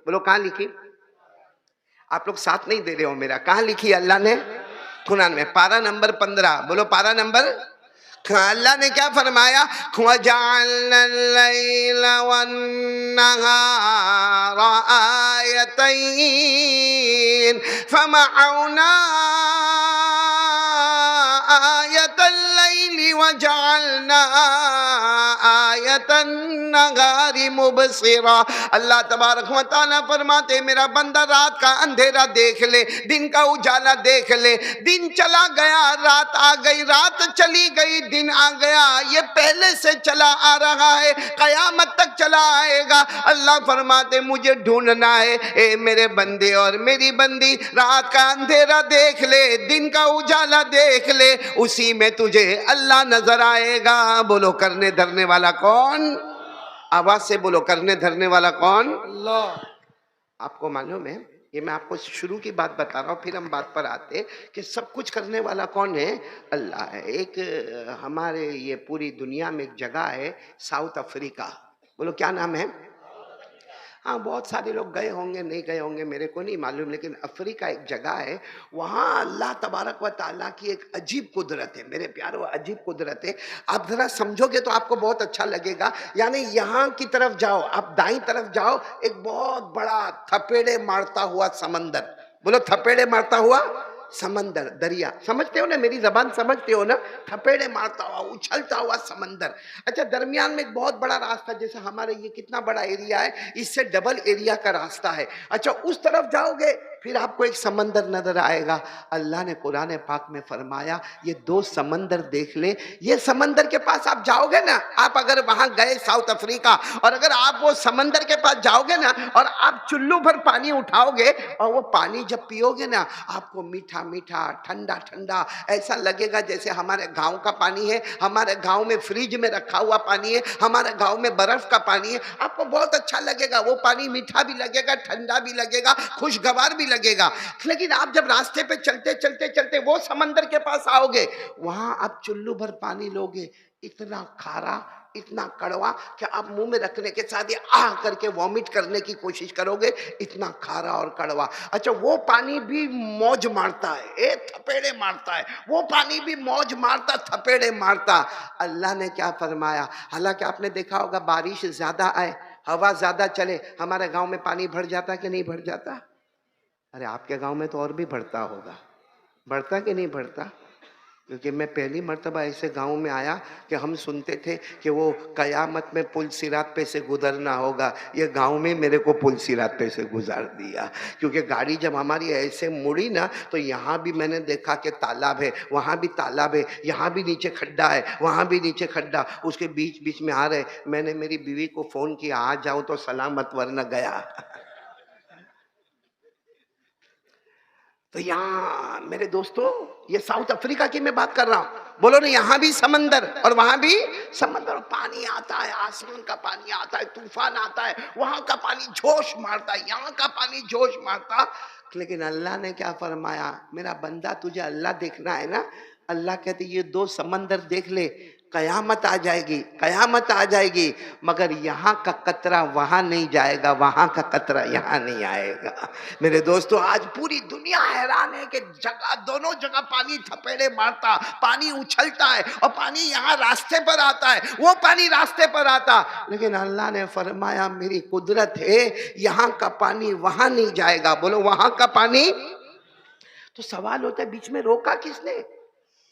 بولو کہاں لکھی؟ آپ لوگ ساتھ نہیں دے رہے ہو میرا. کہاں لکھی اللہ نے؟ قرآن میں. پارہ نمبر 15. بولو پارہ نمبر. اللہ نے کیا فرمایا؟ وَجَعَلْنَا اللَّيْلَ وَالنَّهَارَ آيَتَيْنِ فَمَحَوْنَا آيَةَ اللَّيْلِ وَجَعَلْنَا آيَةَ النَّهَارِ مُبْصِرًا. اللہ تبارک و تعالیٰ فرماتے میرا بندہ رات کا اندھیرا دیکھ لے، دن کا اجالا دیکھ لے. دن چلا گیا، رات آ گئی، رات چلی گئی، دن آ گیا. یہ پہلے سے چلا آ رہا ہے، قیامت تک چلا آئے گا. اللہ فرماتے مجھے ڈھونڈنا ہے اے میرے بندے اور میری بندی. رات کا اندھیرا دیکھ لے، دن کا اجالا دیکھ لے، اسی میں تجھے اللہ نظر آئے گا. بولو کرنے دھرنے والا کون؟ آواز سے بولو کرنے دھرنے والا کون؟ اللہ. آپ کو معلوم ہے، یہ میں آپ کو شروع کی بات بتا رہا ہوں، پھر ہم بات پر آتے کہ سب کچھ کرنے والا کون ہے؟ اللہ ہے. ایک ہمارے یہ پوری دنیا میں ایک جگہ ہے ساؤتھ افریقہ. بولو کیا نام ہے؟ ہاں بہت سارے لوگ گئے ہوں گے، نہیں گئے ہوں گے میرے کو نہیں معلوم، لیکن افریقہ ایک جگہ ہے. وہاں اللہ تبارک و تعالیٰ کی ایک عجیب قدرت ہے میرے پیارو، عجیب قدرت ہے. آپ ذرا سمجھو گے تو آپ کو بہت اچھا لگے گا. یعنی یہاں کی طرف جاؤ، آپ دائیں طرف جاؤ، ایک بہت بڑا تھپیڑے مارتا ہوا سمندر. بولو تھپیڑے مارتا ہوا سمندر، دریا. سمجھتے ہو نا، میری زبان سمجھتے ہو نا؟ تھپیڑے مارتا ہوا، اچھلتا ہوا سمندر. اچھا درمیان میں ایک بہت بڑا راستہ، جیسے ہمارے یہ کتنا بڑا ایریا ہے، اس سے ڈبل ایریا کا راستہ ہے. اچھا اس طرف جاؤ گے پھر آپ کو ایک سمندر نظر آئے گا. اللہ نے قرآن پاک میں فرمایا یہ دو سمندر دیکھ لے. یہ سمندر کے پاس آپ جاؤ گے نا، آپ اگر وہاں گئے ساؤتھ افریقہ، اور اگر آپ وہ سمندر کے پاس جاؤ گے نا اور آپ چلو بھر پانی اٹھاؤ گے اور وہ پانی جب پیو گے نا، آپ کو میٹھا میٹھا ٹھنڈا ٹھنڈا ایسا لگے گا جیسے ہمارے گاؤں کا پانی ہے، ہمارے گاؤں میں فریج میں رکھا ہوا پانی ہے، ہمارے گاؤں میں برف کا پانی ہے. آپ کو بہت اچھا لگے گا. وہ پانی میٹھا بھی لگے گا، ٹھنڈا بھی لگے گا، خوشگوار بھی لگے گا. لیکن آپ جب راستے پہ چلتے چلتے چلتے وہ سمندر کے پاس آؤ گے، وہاں آپ چلو بھر پانی لو گے، اتنا کھارا، اتنا کڑوا کہ آپ منہ میں رکھنے کے ساتھ یہ آہ کر کے وامٹ کرنے کی کوشش کرو گے. اتنا کھارا اور کڑوا. اچھا وہ پانی بھی موج مارتا ہے، تھپیڑے مارتا ہے. وہ پانی بھی موج مارتا، تھپیڑے مارتا. اللہ نے کیا فرمایا؟ حالانکہ آپ نے دیکھا ہوگا بارش زیادہ آئے، ہوا زیادہ چلے، ہمارے گاؤں میں پانی بڑھ جاتا کہ نہیں بڑھ جاتا؟ ارے آپ کے گاؤں میں تو اور بھی بڑھتا ہوگا. بڑھتا کہ نہیں بڑھتا؟ کیونکہ میں پہلی مرتبہ ایسے گاؤں میں آیا کہ ہم سنتے تھے کہ وہ قیامت میں پل صراط پہ سے گزرنا ہوگا. یہ گاؤں میں میرے کو پل صراط پہ سے گزار دیا. کیونکہ گاڑی جب ہماری ایسے مڑی نا تو یہاں بھی میں نے دیکھا کہ تالاب ہے، وہاں بھی تالاب ہے، یہاں بھی نیچے کھڈا ہے، وہاں بھی نیچے کھڈا، اس کے بیچ بیچ میں آ رہے. میں نے میری بیوی کو فون کیا، آ جاؤں تو سلامت ورنہ گیا. تو یہاں میرے دوستو یہ ساؤتھ افریقہ کی میں بات کر رہا ہوں. بولو نا یہاں بھی سمندر اور وہاں بھی سمندر. پانی آتا ہے، آسمان کا پانی آتا ہے، طوفان آتا ہے، وہاں کا پانی جوش مارتا ہے، یہاں کا پانی جوش مارتا. لیکن اللہ نے کیا فرمایا؟ میرا بندہ تجھے اللہ دیکھنا ہے نا، اللہ کہتے یہ دو سمندر دیکھ لے، قیامت آ جائے گی، قیامت آ جائے گی، مگر یہاں کا قطرہ وہاں نہیں جائے گا، وہاں کا قطرہ یہاں نہیں آئے گا. میرے دوستو آج پوری دنیا حیران ہے کہ دونوں جگہ پانی تھپیڑے مارتا، پانی اچھلتا ہے، اور پانی یہاں راستے پر آتا ہے، وہ پانی راستے پر آتا. لیکن اللہ نے فرمایا میری قدرت ہے، یہاں کا پانی وہاں نہیں جائے گا. بولو وہاں کا پانی. تو سوال ہوتا ہے بیچ میں روکا کس نے؟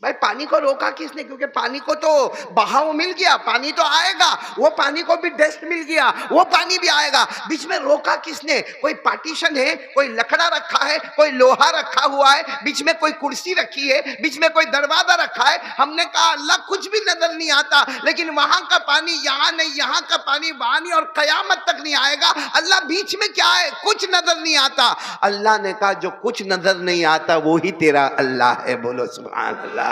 بھائی پانی کو روکا کس نے؟ کیونکہ پانی کو تو بہاؤ مل گیا، پانی تو آئے گا، وہ پانی کو بھی ڈسٹ مل گیا، وہ پانی بھی آئے گا. بیچ میں روکا کس نے؟ کوئی پارٹیشن ہے، کوئی لکڑا رکھا ہے، کوئی لوہا رکھا ہوا ہے، بیچ میں کوئی کرسی رکھی ہے، بیچ میں کوئی دروازہ رکھا ہے. ہم نے کہا اللہ کچھ بھی نظر نہیں آتا، لیکن وہاں کا پانی یہاں نہیں، یہاں کا پانی وہاں نہیں، اور قیامت تک نہیں آئے گا. اللہ بیچ میں کیا ہے؟ کچھ نظر نہیں آتا. اللہ نے کہا جو کچھ نظر نہیں آتا وہی تیرا اللہ ہے. بولو سبحان اللہ.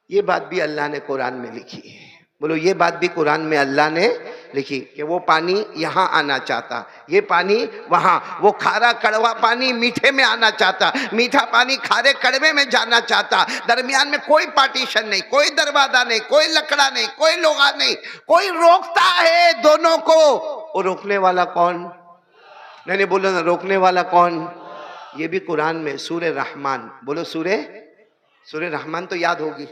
یہ بات بھی اللہ نے قرآن میں لکھی ہے. بولو یہ بات بھی قرآن میں اللہ نے لکھی کہ وہ پانی یہاں آنا چاہتا، یہ پانی وہاں، وہ کھارا کڑوا پانی میٹھے میں آنا چاہتا، میٹھا پانی کھارے کڑوے میں جانا چاہتا. درمیان میں کوئی پارٹیشن نہیں، کوئی دروازہ نہیں، کوئی لکڑا نہیں، کوئی لوہا نہیں، کوئی روکتا ہے دونوں کو. وہ روکنے والا کون؟ نہیں نہیں بولو نا، روکنے والا کون؟ یہ بھی قرآن میں سورہ رحمان، بولو سورہ رحمان تو یاد ہوگی،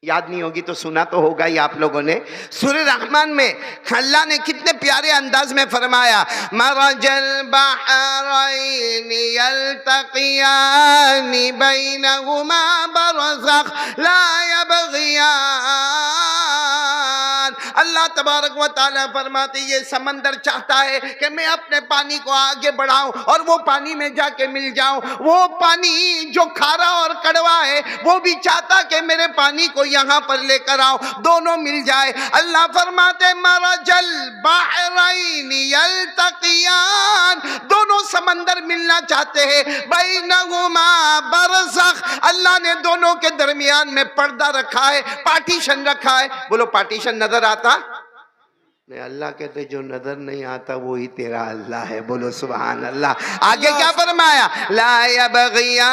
یاد نہیں ہوگی تو سنا تو ہوگا ہی آپ لوگوں نے۔ سورہ رحمان میں اللہ نے کتنے پیارے انداز میں فرمایا، مرج البحرین یلتقیان بینہما برزخ لا یبغیان۔ اللہ تبارک و تعالیٰ فرماتے یہ سمندر چاہتا ہے کہ میں اپنے پانی کو آگے بڑھاؤں اور وہ پانی میں جا کے مل جاؤں، وہ پانی جو کھارا اور کڑوا ہے وہ بھی چاہتا کہ میرے پانی کو یہاں پر لے کر آؤ، دونوں مل جائے۔ اللہ فرماتے مرج البحرین یلتقیان، دونوں سمندر ملنا چاہتے ہیں، بینہما برزخ، اللہ نے دونوں کے درمیان میں پردہ رکھا ہے، پارٹیشن رکھا ہے۔ بولو پارٹیشن نظر آتا نہیں؟ اللہ کہتے جو نظر نہیں آتا وہی تیرا اللہ ہے، بولو سبحان اللہ۔ آگے کیا فرمایا، لا یبغیان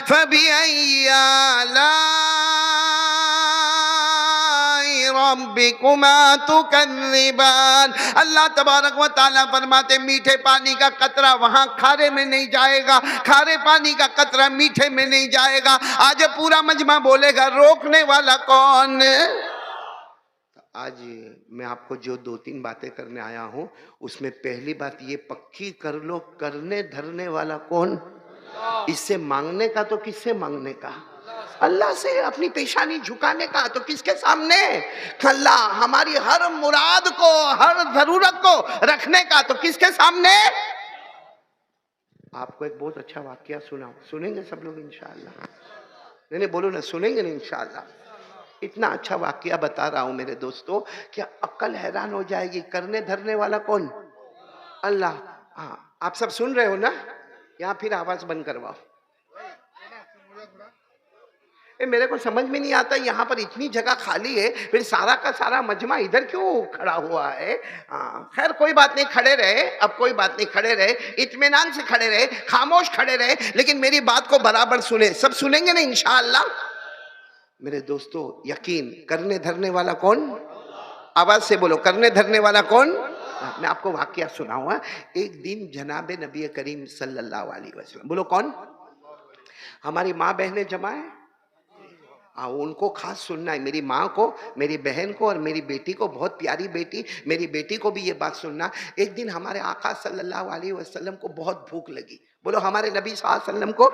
فبأي آلاء ربكما تكذبان۔ اللہ تبارک و تعالیٰ فرماتے میٹھے پانی کا قطرہ وہاں کھارے میں نہیں جائے گا، کھارے پانی کا قطرہ میٹھے میں نہیں جائے گا۔ آج پورا مجمع بولے گا روکنے والا کون؟ آج میں آپ کو جو 2-3 باتیں کرنے آیا ہوں اس میں پہلی بات یہ پکی کر لو، کرنے دھرنے والا کون؟ اس سے مانگنے کا تو کس سے مانگنے کا؟ اللہ سے۔ اپنی پیشانی جھکانے کا تو کس کے سامنے؟ اللہ۔ ہماری ہر مراد کو، ہر ضرورت کو رکھنے کا تو کس کے سامنے؟ آپ کو ایک بہت اچھا واقعہ سناؤں، سنیں گے سب لوگ انشاءاللہ؟ نہیں بولو نا، سنیں گے نا انشاءاللہ؟ اتنا اچھا واقعہ بتا رہا ہوں میرے دوستو کہ عقل حیران ہو جائے گی۔ کرنے دھرنے والا کون؟ اللہ۔ ہاں آپ سب سن رہے ہو نا؟ یہاں پھر آواز بند کرواؤ۔ میرے کو سمجھ میں نہیں آتا یہاں پر اتنی جگہ خالی ہے، پھر سارا کا سارا مجمع ادھر کیوں کھڑا ہوا ہے؟ خیر کوئی بات نہیں، کھڑے رہے، اب کوئی بات نہیں، کھڑے رہے، اطمینان سے کھڑے رہے، خاموش کھڑے رہے، لیکن میری بات کو برابر سنیں۔ سب سنیں گے نا انشاءاللہ؟ میرے دوستو یقین کرنے دھرنے والا کون؟ آواز سے بولو، کرنے دھرنے والا کون؟ میں آپ کو واقعہ سناؤں گا۔ ایک دن جناب نبی کریم صلی اللہ علیہ وسلم، بولو کون؟ ہماری ماں بہنیں جمع ہیں، ان کو خاص سننا ہے، میری ماں کو، میری بہن کو اور میری بیٹی کو، بہت پیاری بیٹی، میری بیٹی کو بھی یہ بات سننا۔ ایک دن ہمارے آقا صلی اللہ علیہ وسلم کو بہت بھوک لگی، بولو ہمارے نبی صلی اللہ علیہ وسلم کو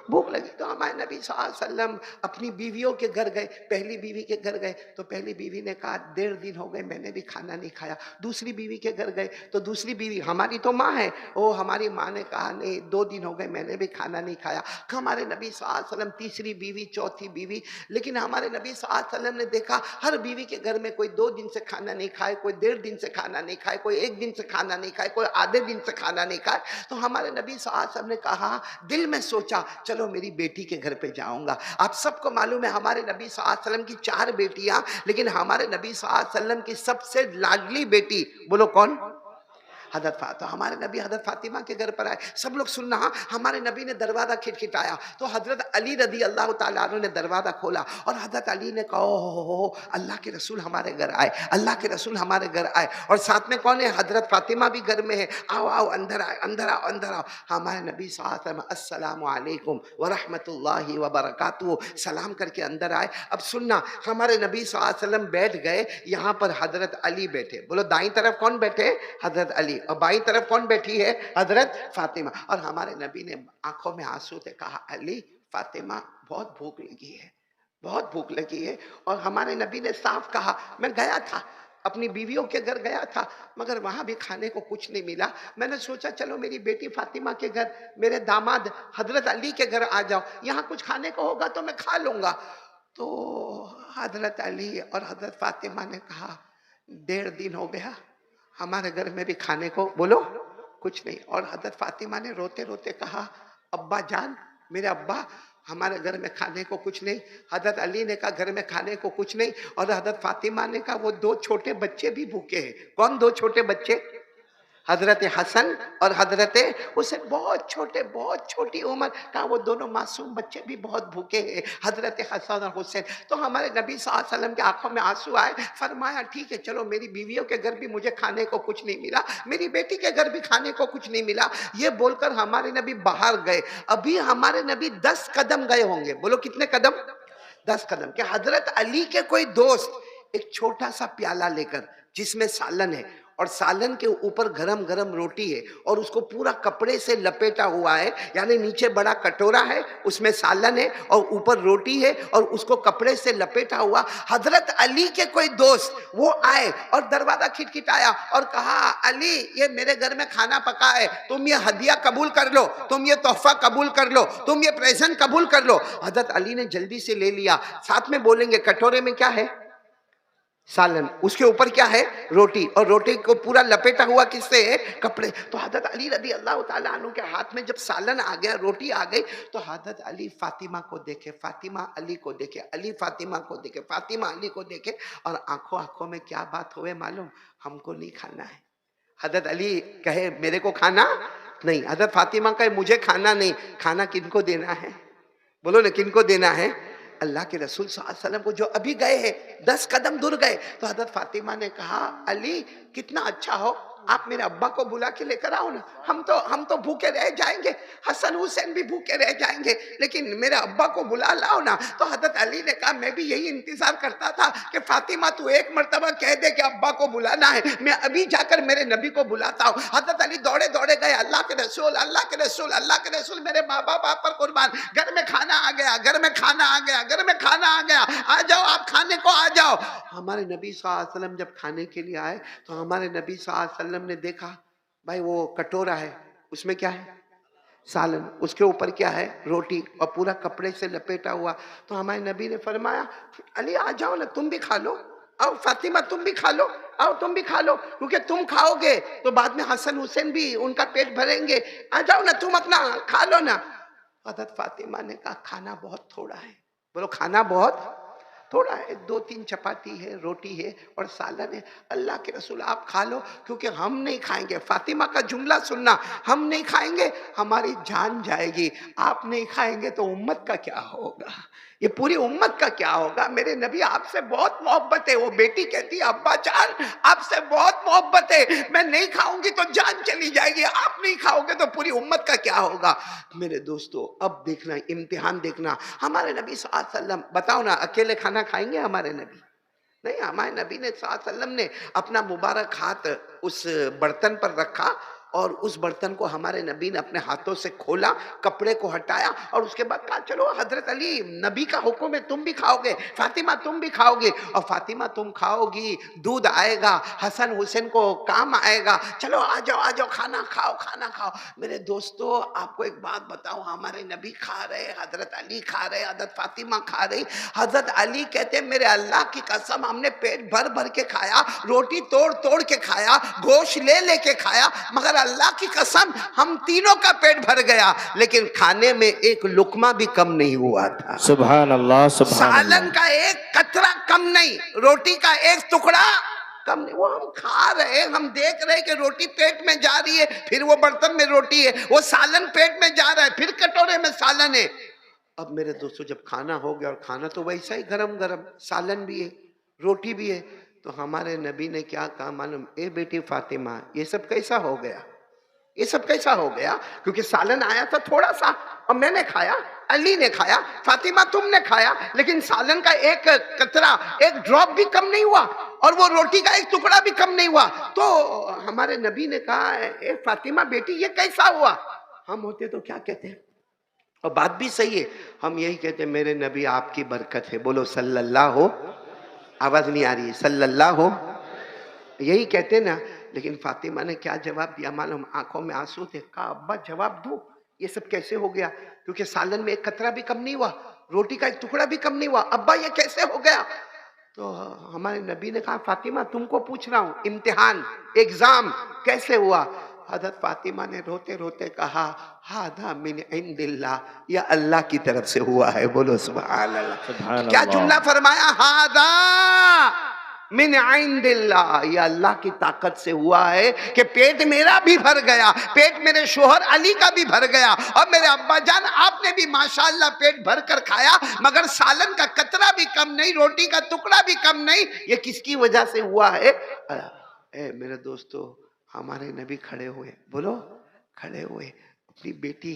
بھوک لگی، تو ہمارے نبی صلی اللہ علیہ وسلم اپنی بیویوں کے گھر گئے۔ پہلی بیوی کے گھر گئے تو پہلی بیوی نے کہا 1.5 دن ہو گئے میں نے بھی کھانا نہیں کھایا۔ دوسری بیوی کے گھر گئے تو دوسری بیوی، ہماری تو ماں ہے، ہماری ماں نے کہا نہیں 2 دن ہو گئے میں نے بھی کھانا نہیں کھایا۔ ہمارے نبی صلی اللہ علیہ وسلم تیسری بیوی، چوتھی بیوی، لیکن ہمارے نبی صلی اللہ علیہ وسلم نے دیکھا ہر بیوی کے گھر میں کوئی 2 دن سے کھانا نہیں کھائے، کوئی 1.5 دن سے کھانا نہیں کھائے، کوئی 1 دن سے کھانا نہیں کھائے، کوئی آدھے دن سے کھانا نہیں کھائے۔ تو ہمارے نبی صلی اللہ علیہ وسلم نے کہا، دل میں سوچا چلو میری بیٹی کے گھر پہ جاؤں گا۔ آپ سب کو معلوم ہے ہمارے نبی صلی اللہ علیہ وسلم کی 4 بیٹیاں، لیکن ہمارے نبی صلی اللہ علیہ وسلم کی سب سے لاڈلی بیٹی، بولو کون؟ حضرت فاطمہ۔ ہمارے نبی حضرت فاطمہ کے گھر پر آئے، سب لوگ سننا، ہمارے نبی نے دروازہ کھٹکھٹایا تو حضرت علی رضی اللہ تعالیٰ عنہ نے دروازہ کھولا اور حضرت علی نے کہا اوہ اللہ کے رسول ہمارے گھر آئے، اللہ کے رسول ہمارے گھر آئے، اور ساتھ میں کون ہے؟ حضرت فاطمہ بھی گھر میں ہے، آؤ آؤ اندر آئے، اندر آؤ اندر آؤ۔ ہمارے نبی صلی اللہ علیہ وسلم السلام علیکم ورحمۃ اللہ وبرکاتہ سلام کر کے اندر آئے۔ اب سننا، ہمارے نبی صلی اللہ علیہ وسلم بیٹھ گئے، یہاں پر حضرت علی بیٹھے، بولو دائیں طرف کون بیٹھے؟ حضرت علی، اور بائیں طرف کون بیٹھی ہے؟ حضرت فاطمہ۔ اور ہمارے نبی نے آنکھوں میں آنسو سے کہا علی فاطمہ بہت بھوک لگی ہے، بہت بھوک لگی ہے۔ اور ہمارے نبی نے صاف کہا میں گیا تھا اپنی بیویوں کے گھر گیا تھا مگر وہاں بھی کھانے کو کچھ نہیں ملا، میں نے سوچا چلو میری بیٹی فاطمہ کے گھر، میرے داماد حضرت علی کے گھر آ جاؤ، یہاں کچھ کھانے کو ہوگا تو میں کھا لوں گا۔ تو حضرت علی اور حضرت فاطمہ نے کہا 1.5 دن ہو گیا ہمارے گھر میں بھی کھانے کو بولو کچھ نہیں۔ اور حضرت فاطمہ نے روتے روتے کہا ابا جان، میرے ابا ہمارے گھر میں کھانے کو کچھ نہیں۔ حضرت علی نے کہا گھر میں کھانے کو کچھ نہیں، اور حضرت فاطمہ نے کہا وہ 2 چھوٹے بچے بھی بھوکے ہیں۔ کون 2 چھوٹے بچے؟ حضرت حسن اور حضرت حسین بہت چھوٹے، بہت چھوٹی عمر، کہا وہ دونوں معصوم بچے بھی بہت بھوکے ہیں، حضرت حسن اور حسین۔ تو ہمارے نبی صلی اللہ علیہ وسلم کی آنکھوں میں آنسو آئے، فرمایا ٹھیک ہے چلو، میری بیویوں کے گھر بھی مجھے کھانے کو کچھ نہیں ملا، میری بیٹی کے گھر بھی کھانے کو کچھ نہیں ملا۔ یہ بول کر ہمارے نبی باہر گئے۔ ابھی ہمارے نبی 10 قدم گئے ہوں گے، بولو کتنے قدم؟ 10 قدم، کہ حضرت علی کے کوئی دوست ایک چھوٹا سا پیالہ لے کر جس میں سالن ہے، اور سالن کے اوپر گرم گرم روٹی ہے، اور اس کو پورا کپڑے سے لپیٹا ہوا ہے، یعنی نیچے بڑا کٹورا ہے، اس میں سالن ہے اور اوپر روٹی ہے، اور اس کو کپڑے سے لپیٹا ہوا۔ حضرت علی کے کوئی دوست وہ آئے اور دروازہ کھٹکھٹایا اور کہا علی یہ میرے گھر میں کھانا پکا ہے، تم یہ ہدیہ قبول کر لو، تم یہ تحفہ قبول کر لو، تم یہ پریزنٹ قبول کر لو۔ حضرت علی نے جلدی سے لے لیا، ساتھ میں بولیں گے کٹورے میں کیا ہے؟ سالن، اس کے اوپر کیا ہے؟ روٹی، اور روٹی کو پورا لپیٹا ہوا کس سے ہے؟ کپڑے۔ تو حضرت علی رضی اللہ تعالیٰ عنہ کے ہاتھ میں جب سالن آ گیا، روٹی آ گئی، تو حضرت علی فاطمہ کو دیکھے، فاطمہ علی کو دیکھے، علی فاطمہ کو دیکھے، فاطمہ علی کو دیکھے، اور آنکھوں میں کیا بات ہوئے معلوم؟ ہم کو نہیں کھانا ہے۔ حضرت علی کہے میرے کو کھانا نہیں، حضرت فاطمہ کہے مجھے کھانا نہیں۔ کھانا کن کو دینا ہے؟ بولو نا کن کو دینا ہے؟ اللہ کے رسول صلی اللہ علیہ وسلم کو، جو ابھی گئے ہیں 10 قدم دور گئے۔ تو حضرت فاطمہ نے کہا علی کتنا اچھا ہو، آپ میرے ابا کو بلا کے لے کر آؤ نا، ہم تو بھوکے رہ جائیں گے، حسن حسین بھی بھوکے رہ جائیں گے، لیکن میرے ابا کو بلا لاؤ نا۔ تو حضرت علی نے کہا میں بھی یہی انتظار کرتا تھا کہ فاطمہ تو ایک مرتبہ کہہ دے کہ ابا کو بلانا ہے، میں ابھی جا کر میرے نبی کو بلاتا ہوں۔ حضرت علی دوڑے دوڑے گئے، اللہ کے رسول، اللہ کے رسول، اللہ کے رسول، میرے ماں باپ آپ پر قربان، گھر میں کھانا آ گیا، گھر میں کھانا آ گیا، گھر میں کھانا آ گیا، آ جاؤ آپ کھانے کو آ جاؤ۔ ہمارے نبی صلی اللہ علیہ وسلم جب کھانے کے لیے آئے تو ہمارے نبی صلی اللہ علیہ وسلم نے دیکھا بھائی وہ کٹورا ہے، اس میں کیا ہے؟ سالن، اس کے اوپر کیا ہے؟ روٹی، اور پورا کپڑے سے لپیٹا ہوا۔ تو ہمارے نبی نے فرمایا علی آ جاؤ نا، تم بھی کھا لو، آؤ فاطمہ تم بھی کھا لو، آؤ تم بھی کھا لو، کیونکہ تم کھاؤ گے تو بعد میں حسن حسین بھی ان کا پیٹ بھریں گے، آ جاؤ نا تم اپنا کھا لو نا۔ حضرت فاطمہ نے کہا کھانا بہت تھوڑا ہے، بولو کھانا بہت تھوڑا ہے، 2-3 چپاتی ہے، روٹی ہے اور سالن ہے، اللہ کے رسول آپ کھا لو، کیونکہ ہم نہیں کھائیں گے۔ فاطمہ کا جملہ سننا، ہم نہیں کھائیں گے ہماری جان جائے گی، آپ نہیں کھائیں گے تو امت کا کیا ہوگا؟ یہ پوری امت کا کیا ہوگا؟ میرے نبی آپ سے بہت محبت ہے۔ وہ بیٹی کہتی ہے ابا جان آپ سے بہت محبت ہے، میں نہیں کھاؤں گی تو جان چلی جائے گی، آپ نہیں کھاؤ گے تو پوری امت کا کیا ہوگا؟ میرے دوستو اب دیکھنا امتحان دیکھنا، ہمارے نبی صلی اللہ علیہ وسلم بتاؤ نا اکیلے کھانا کھائیں گے ہمارے نبی؟ نہیں، ہمارے نبی نے صلی اللہ علیہ وسلم نے اپنا مبارک ہاتھ اس برتن پر رکھا، اور اس برتن کو ہمارے نبی نے اپنے ہاتھوں سے کھولا، کپڑے کو ہٹایا، اور اس کے بعد کہا چلو حضرت علی نبی کا حکم ہے تم بھی کھاؤ گے، فاطمہ تم بھی کھاؤ گے، اور فاطمہ تم کھاؤ گی دودھ آئے گا، حسن حسین کو کام آئے گا، چلو آ جاؤ کھانا کھاؤ کھانا کھاؤ۔ میرے دوستو آپ کو ایک بات بتاؤں، ہمارے نبی کھا رہے، حضرت علی کھا رہے، حضرت فاطمہ کھا رہی۔ حضرت علی کہتے میرے اللہ کی قسم ہم نے پیٹ بھر بھر کے کھایا، روٹی توڑ توڑ کے کھایا، گوشت لے لے کے کھایا، مگر اللہ کی قسم ہم تینوں کا پیٹ بھر گیا، لیکن کھانے میں ایک لقمہ بھی کم نہیں ہوا تھا۔ سبحان اللہ، سبحان سالن اللہ۔ کا ایک قطرہ کم نہیں، روٹی کا ایک ٹکڑا کم نہیں۔ وہ ہم کھا رہے، ہم دیکھ رہے کہ روٹی پیٹ میں جا رہی ہے، پھر وہ برتن میں روٹی ہے، وہ سالن پیٹ میں جا رہا ہے، پھر کٹورے میں سالن ہے۔ اب میرے دوستو جب کھانا ہو گیا، اور کھانا تو ویسا ہی گرم گرم، سالن بھی ہے، روٹی بھی ہے، تو ہمارے نبی نے کیا کہا معلوم؟ اے بیٹی فاطمہ یہ سب کیسا ہو گیا؟ یہ سب کیسا ہو گیا؟ کیونکہ سالن آیا تھا تھوڑا سا، اور میں نے کھایا، علی نے کھایا، فاطمہ تم نے کھایا، لیکن سالن کا ایک قطرہ، ایک ڈراپ بھی کم نہیں ہوا، اور وہ روٹی کا ایک ٹکڑا بھی کم نہیں ہوا۔ تو ہمارے نبی نے کہا اے فاطمہ بیٹی یہ کیسا ہوا؟ ہم ہوتے تو کیا کہتے ہیں؟ اور بات بھی صحیح ہے، ہم یہی کہتے ہیں میرے نبی آپ کی برکت ہے، بولو صلی اللہ ہو، آواز نہیں آ رہی ہے، صلی اللہ ہو، یہی کہتے نا۔ لیکن فاطمہ نے کیا جواب دیا معلوم؟ آنکھوں میں آنسو تھے، کہا ابا جواب دو یہ سب کیسے ہو گیا؟ کیونکہ سالن میں ایک قطرہ بھی کم نہیں ہوا، روٹی کا ایک ٹکڑا بھی کم نہیں ہوا، ابا یہ کیسے ہو گیا؟ تو ہمارے نبی نے کہا فاطمہ تم کو پوچھ رہا ہوں، امتحان ایگزام کیسے ہوا؟ حضرت فاطمہ نے روتے روتے کہا ہذا من عند اللہ، یہ اللہ کی طرف سے ہوا ہے، بولو سبحان اللہ۔ سبحان کیا اللہ۔ جملہ فرمایا؟ ہذا من عند اللہ، یہ اللہ کی طاقت سے ہوا ہے کہ پیٹ میرا بھی بھر گیا، پیٹ میرے شوہر علی کا بھی بھر گیا، اور میرے ابا جان آپ نے بھی ماشاءاللہ پیٹ بھر کر کھایا، مگر سالن کا قطرہ بھی کم نہیں، روٹی کا ٹکڑا بھی کم نہیں۔ یہ کس کی وجہ سے ہوا ہے؟ اے میرے دوستو، ہمارے نبی کھڑے ہوئے، بولو کھڑے ہوئے، اپنی بیٹی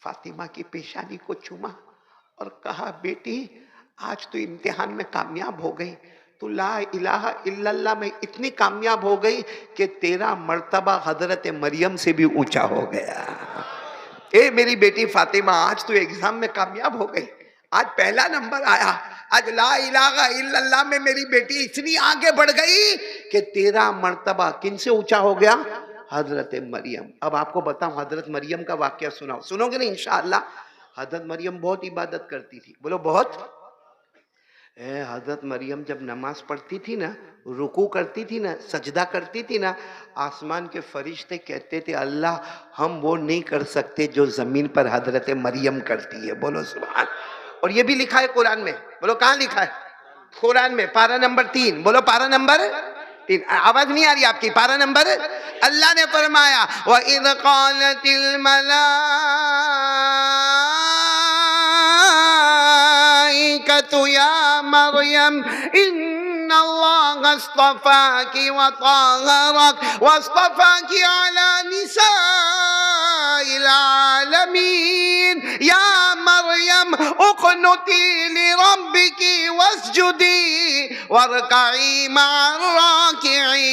فاطمہ کی پیشانی کو چوما اور کہا بیٹی آج تو امتحان میں کامیاب ہو گئی، تو لا الہ الا اللہ میں اتنی کامیاب ہو گئی کہ تیرا مرتبہ حضرت مریم سے بھی اونچا ہو گیا۔ اے میری بیٹی فاطمہ آج تو ایگزام میں کامیاب ہو گئی، آج پہلا نمبر آیا، آج لا الہ الا اللہ میں میری بیٹی اتنی آگے بڑھ گئی کہ تیرا مرتبہ کن سے اونچا ہو گیا؟ حضرت مریم۔ اب آپ کو بتاؤں حضرت مریم کا واقعہ سناؤ، سنو گے نا انشاءاللہ؟ حضرت مریم بہت عبادت کرتی تھی، بولو بہت۔ حضرت مریم جب نماز پڑھتی تھی نا، رکوع کرتی تھی نا، سجدہ کرتی تھی نا، آسمان کے فرشتے کہتے تھے اللہ ہم وہ نہیں کر سکتے جو زمین پر حضرت مریم کرتی ہے، بولو سبحان۔ اور یہ بھی لکھا ہے قرآن میں، بولو کہاں لکھا ہے؟ قرآن میں، پارہ نمبر 3، بولو پارہ نمبر 3۔ آواز نہیں آ رہی آپ کی؟ پارہ نمبر، اللہ نے فرمایا وَإِذْ قَالَتِ الْمَلَائِكَةُ يَا مَرْيَمْ إِنَّ اللَّهَ اصْطَفَاكِ وَطَهَّرَكِ وَاصْطَفَاكِ عَلَى نِسَاءِ الْعَالَمِينَ يَا مَرْيَمْ اقْنُتِي لِرَبِّكِ وَاسْجُدِي وَارْكَعِي مَعَ الرَّاكِعِينَ۔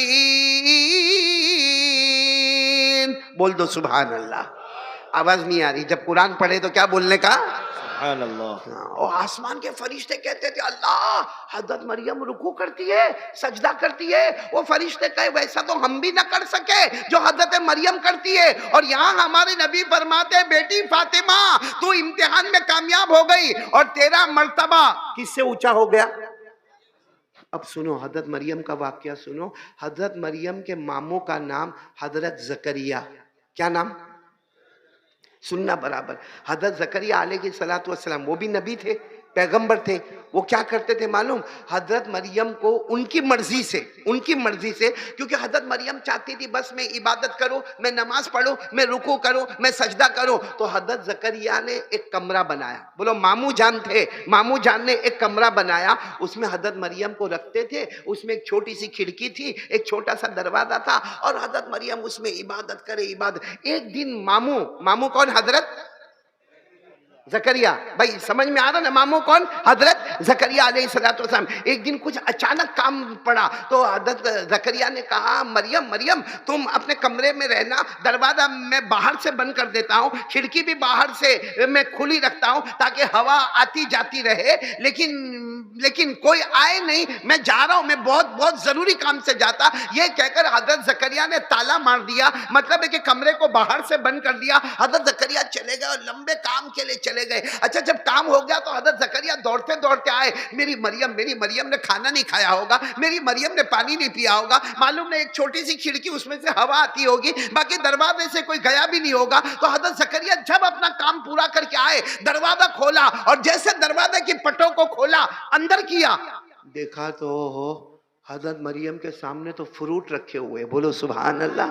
بول دو سبحان اللہ۔ آواز نہیں آ رہی؟ جب قرآن پڑھے تو کیا بولنے کا؟ سبحان اللہ۔ اور آسمان کے فرشتے کہتے تھے اللہ حضرت مریم رکوع کرتی ہے، سجدہ کرتی ہے، وہ فرشتے کہے ویسا تو ہم بھی نہ کر سکے جو حضرت مریم کرتی ہے۔ اور یہاں ہمارے نبی فرماتے ہیں بیٹی فاطمہ تو امتحان میں کامیاب ہو گئی اور تیرا مرتبہ کس سے اونچا ہو گیا؟ اب سنو حضرت مریم کا واقعہ سنو۔ حضرت مریم کے ماموں کا نام حضرت زکریا، کیا نام؟ سننا برابر۔ حضرت زکریا علیہ السلام وہ بھی نبی تھے، پیغمبر تھے۔ وہ کیا کرتے تھے معلوم؟ حضرت مریم کو ان کی مرضی سے کیونکہ حضرت مریم چاہتی تھی بس میں عبادت کروں، میں نماز پڑھوں، میں رکوع کروں، میں سجدہ کروں، تو حضرت زکریا نے ایک کمرہ بنایا، بولو ماموں جان تھے، ماموں جان نے ایک کمرہ بنایا، اس میں حضرت مریم کو رکھتے تھے، اس میں ایک چھوٹی سی کھڑکی تھی، ایک چھوٹا سا دروازہ تھا، اور حضرت مریم اس میں عبادت کرے عبادت۔ ایک دن ماموں کون؟ حضرت زکریا۔ بھائی سمجھ میں آ رہا نا ماموں کون؟ حضرت زکریا علیہ السلام۔ ایک دن کچھ اچانک کام پڑا تو حضرت زکریا نے کہا مریم تم اپنے کمرے میں رہنا، دروازہ میں باہر سے بند کر دیتا ہوں، کھڑکی بھی باہر سے میں کھلی رکھتا ہوں تاکہ ہوا آتی جاتی رہے، لیکن کوئی آئے نہیں، میں جا رہا ہوں، میں بہت ضروری کام سے جاتا۔ یہ کہہ کر حضرت زکریا نے تالا مار دیا، مطلب ہے کہ کمرے کو باہر سے بند کر دیا۔ حضرت زکریا چلے گئے اور لمبے کام کے لیے چلے گئے۔ اچھا جب کام ہو گیا تو حضرت زکریا دوڑتے آئے، میری مریم نے کھانا نہیں کھایا ہوگا، میری مریم نے پانی نہیں پیا ہوگا، معلوم نہیں ایک چھوٹی سی کھڑکی اس میں سے ہوا آتی ہوگی، باقی دروازے سے کوئی گیا بھی نہیں ہوگا۔ تو حضرت زکریا جب اپنا کام پورا کر کے آئے، دروازہ کھولا اور جیسے دروازے کی پٹوں کو کھولا اندر کیا، دیکھا تو حضرت مریم کے سامنے تو فروٹ رکھے ہوئے، بولو سبحان اللہ۔